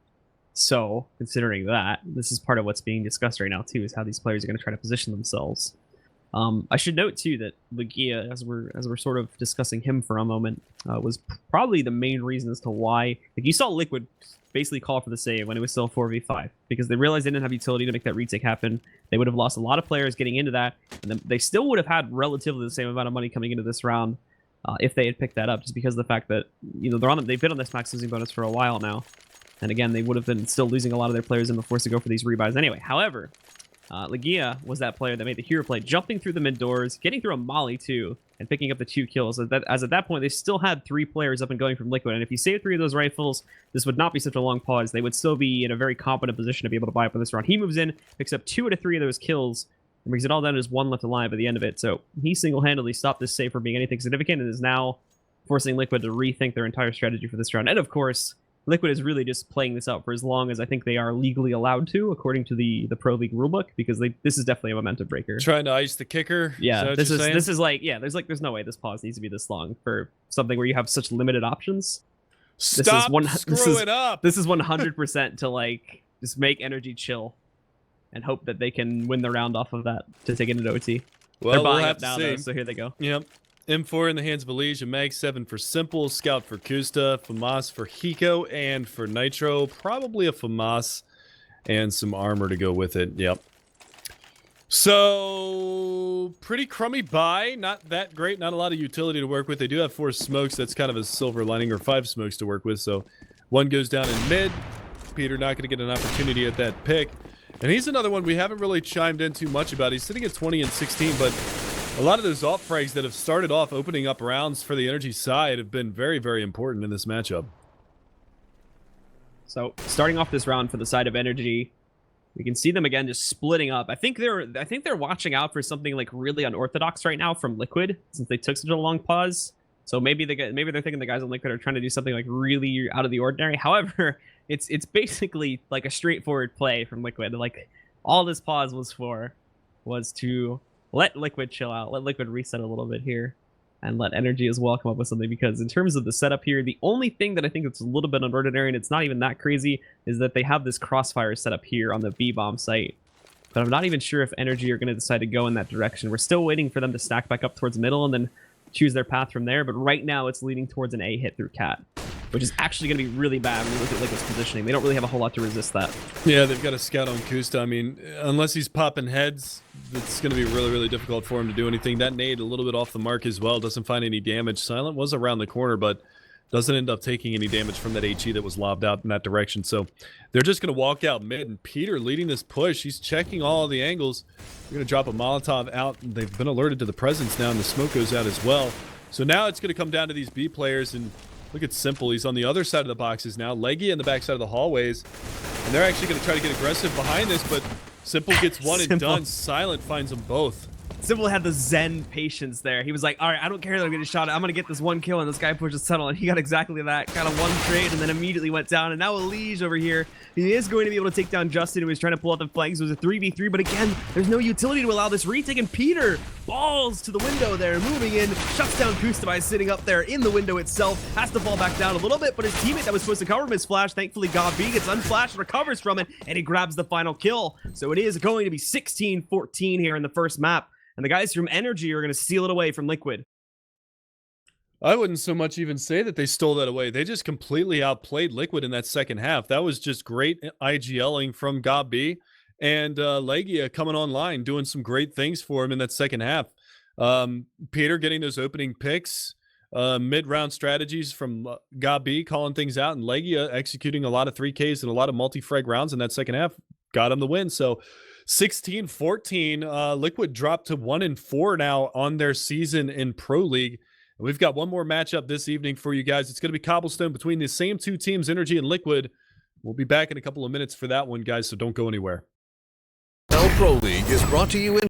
So, considering that, this is part of what's being discussed right now, too, is how these players are going to try to position themselves. I should note, too, that Legia, as we're sort of discussing him for a moment, was probably the main reason as to why... Like, you saw Liquid basically call for the save when it was still 4v5, because they realized they didn't have utility to make that retake happen. They would have lost a lot of players getting into that, and then they still would have had relatively the same amount of money coming into this round if they had picked that up, just because of the fact that, you know, they've been on this max losing bonus for a while now. And again, they would have been still losing a lot of their players and been forced to go for these rebuys anyway. However, Legia was that player that made the hero play, jumping through the mid doors, getting through a molly too, and picking up the 2 kills. As at that point, they still had 3 players up and going from Liquid. And if you save 3 of those rifles, this would not be such a long pause. They would still be in a very competent position to be able to buy up on this round. He moves in, picks up 2 out of 3 of those kills, and brings it all down to just 1 left alive at the end of it. So he single-handedly stopped this save from being anything significant and is now forcing Liquid to rethink their entire strategy for this round. And of course, Liquid is really just playing this out for as long as I think they are legally allowed to, according to the Pro League rulebook, because this is definitely a momentum breaker. Trying to ice the kicker. Yeah, this is like, yeah, there's no way this pause needs to be this long for something where you have such limited options. Stop screwing it up. This is 100% to like just make NRG chill and hope that they can win the round off of that to take it into OT. Well, they're buying we'll up now, though, so here they go. Yep. M4 in the hands of Elijah, Mag 7 for Simple, Scout for Kusta, FAMAS for Hiko, and for Nitro, probably a FAMAS and some armor to go with it. Yep. So, pretty crummy buy. Not that great. Not a lot of utility to work with. They do have 4 smokes. That's kind of a silver lining, or 5 smokes to work with. So, 1 goes down in mid. Peter not going to get an opportunity at that pick. And he's another one we haven't really chimed in too much about. He's sitting at 20 and 16, but a lot of those off frags that have started off opening up rounds for the NRG side have been very, very important in this matchup. So starting off this round for the side of NRG, we can see them again just splitting up. I think they're watching out for something like really unorthodox right now from Liquid, since they took such a long pause. So maybe they're thinking the guys on Liquid are trying to do something like really out of the ordinary. However, it's basically like a straightforward play from Liquid. Like all this pause was to let Liquid chill out, let Liquid reset a little bit here, and let NRG as well come up with something, because in terms of the setup here, the only thing that I think that's a little bit unordinary, and it's not even that crazy, is that they have this crossfire setup here on the B-bomb site. But I'm not even sure if NRG are going to decide to go in that direction. We're still waiting for them to stack back up towards middle and then choose their path from there, but right now it's leading towards an A hit through Cat, which is actually going to be really bad when you look at Liquid's positioning. They don't really have a whole lot to resist that. Yeah, they've got a scout on Kusta. I mean, unless he's popping heads, it's going to be really, really difficult for him to do anything. That nade a little bit off the mark as well. Doesn't find any damage. Silent was around the corner, but doesn't end up taking any damage from that HE that was lobbed out in that direction. So they're just going to walk out mid, and Peter leading this push. He's checking all the angles. They're going to drop a Molotov out, and they've been alerted to the presence now, and the smoke goes out as well. So now it's going to come down to these B players, and look at Simple. He's on the other side of the boxes now. Leggy in the back side of the hallways, and they're actually going to try to get aggressive behind this, but Simple gets one and done. Silent finds them both. Simple had the Zen patience there. He was like, all right, I don't care that I'm getting shot at. I'm going to get this one kill, and this guy pushes tunnel, and he got exactly that. Kind of one trade, and then immediately went down. And now Elige over here, he is going to be able to take down Justin, who was trying to pull out the flanks. It was a 3v3, but again, there's no utility to allow this retake, and Peter balls to the window there, moving in, shuts down Kustabai sitting up there in the window itself, has to fall back down a little bit, but his teammate that was supposed to cover him is flashed. Thankfully, Gabi gets unflashed, recovers from it, and he grabs the final kill. So it is going to be 16-14 here in the first map. And the guys from NRG are going to steal it away from Liquid. I wouldn't so much even say that they stole that away. They just completely outplayed Liquid in that second half. That was just great IGLing from Gabi, and Legia coming online, doing some great things for him in that second half. Peter getting those opening picks, mid-round strategies from Gabi, calling things out, and Legia executing a lot of 3Ks and a lot of multi-frag rounds in that second half. Got him the win. So 16-14, Liquid dropped to 1-4 now on their season in Pro League. And we've got one more matchup this evening for you guys. It's going to be Cobblestone between the same two teams, NRG and Liquid. We'll be back in a couple of minutes for that one, guys, so don't go anywhere. ESL Pro League is brought to you in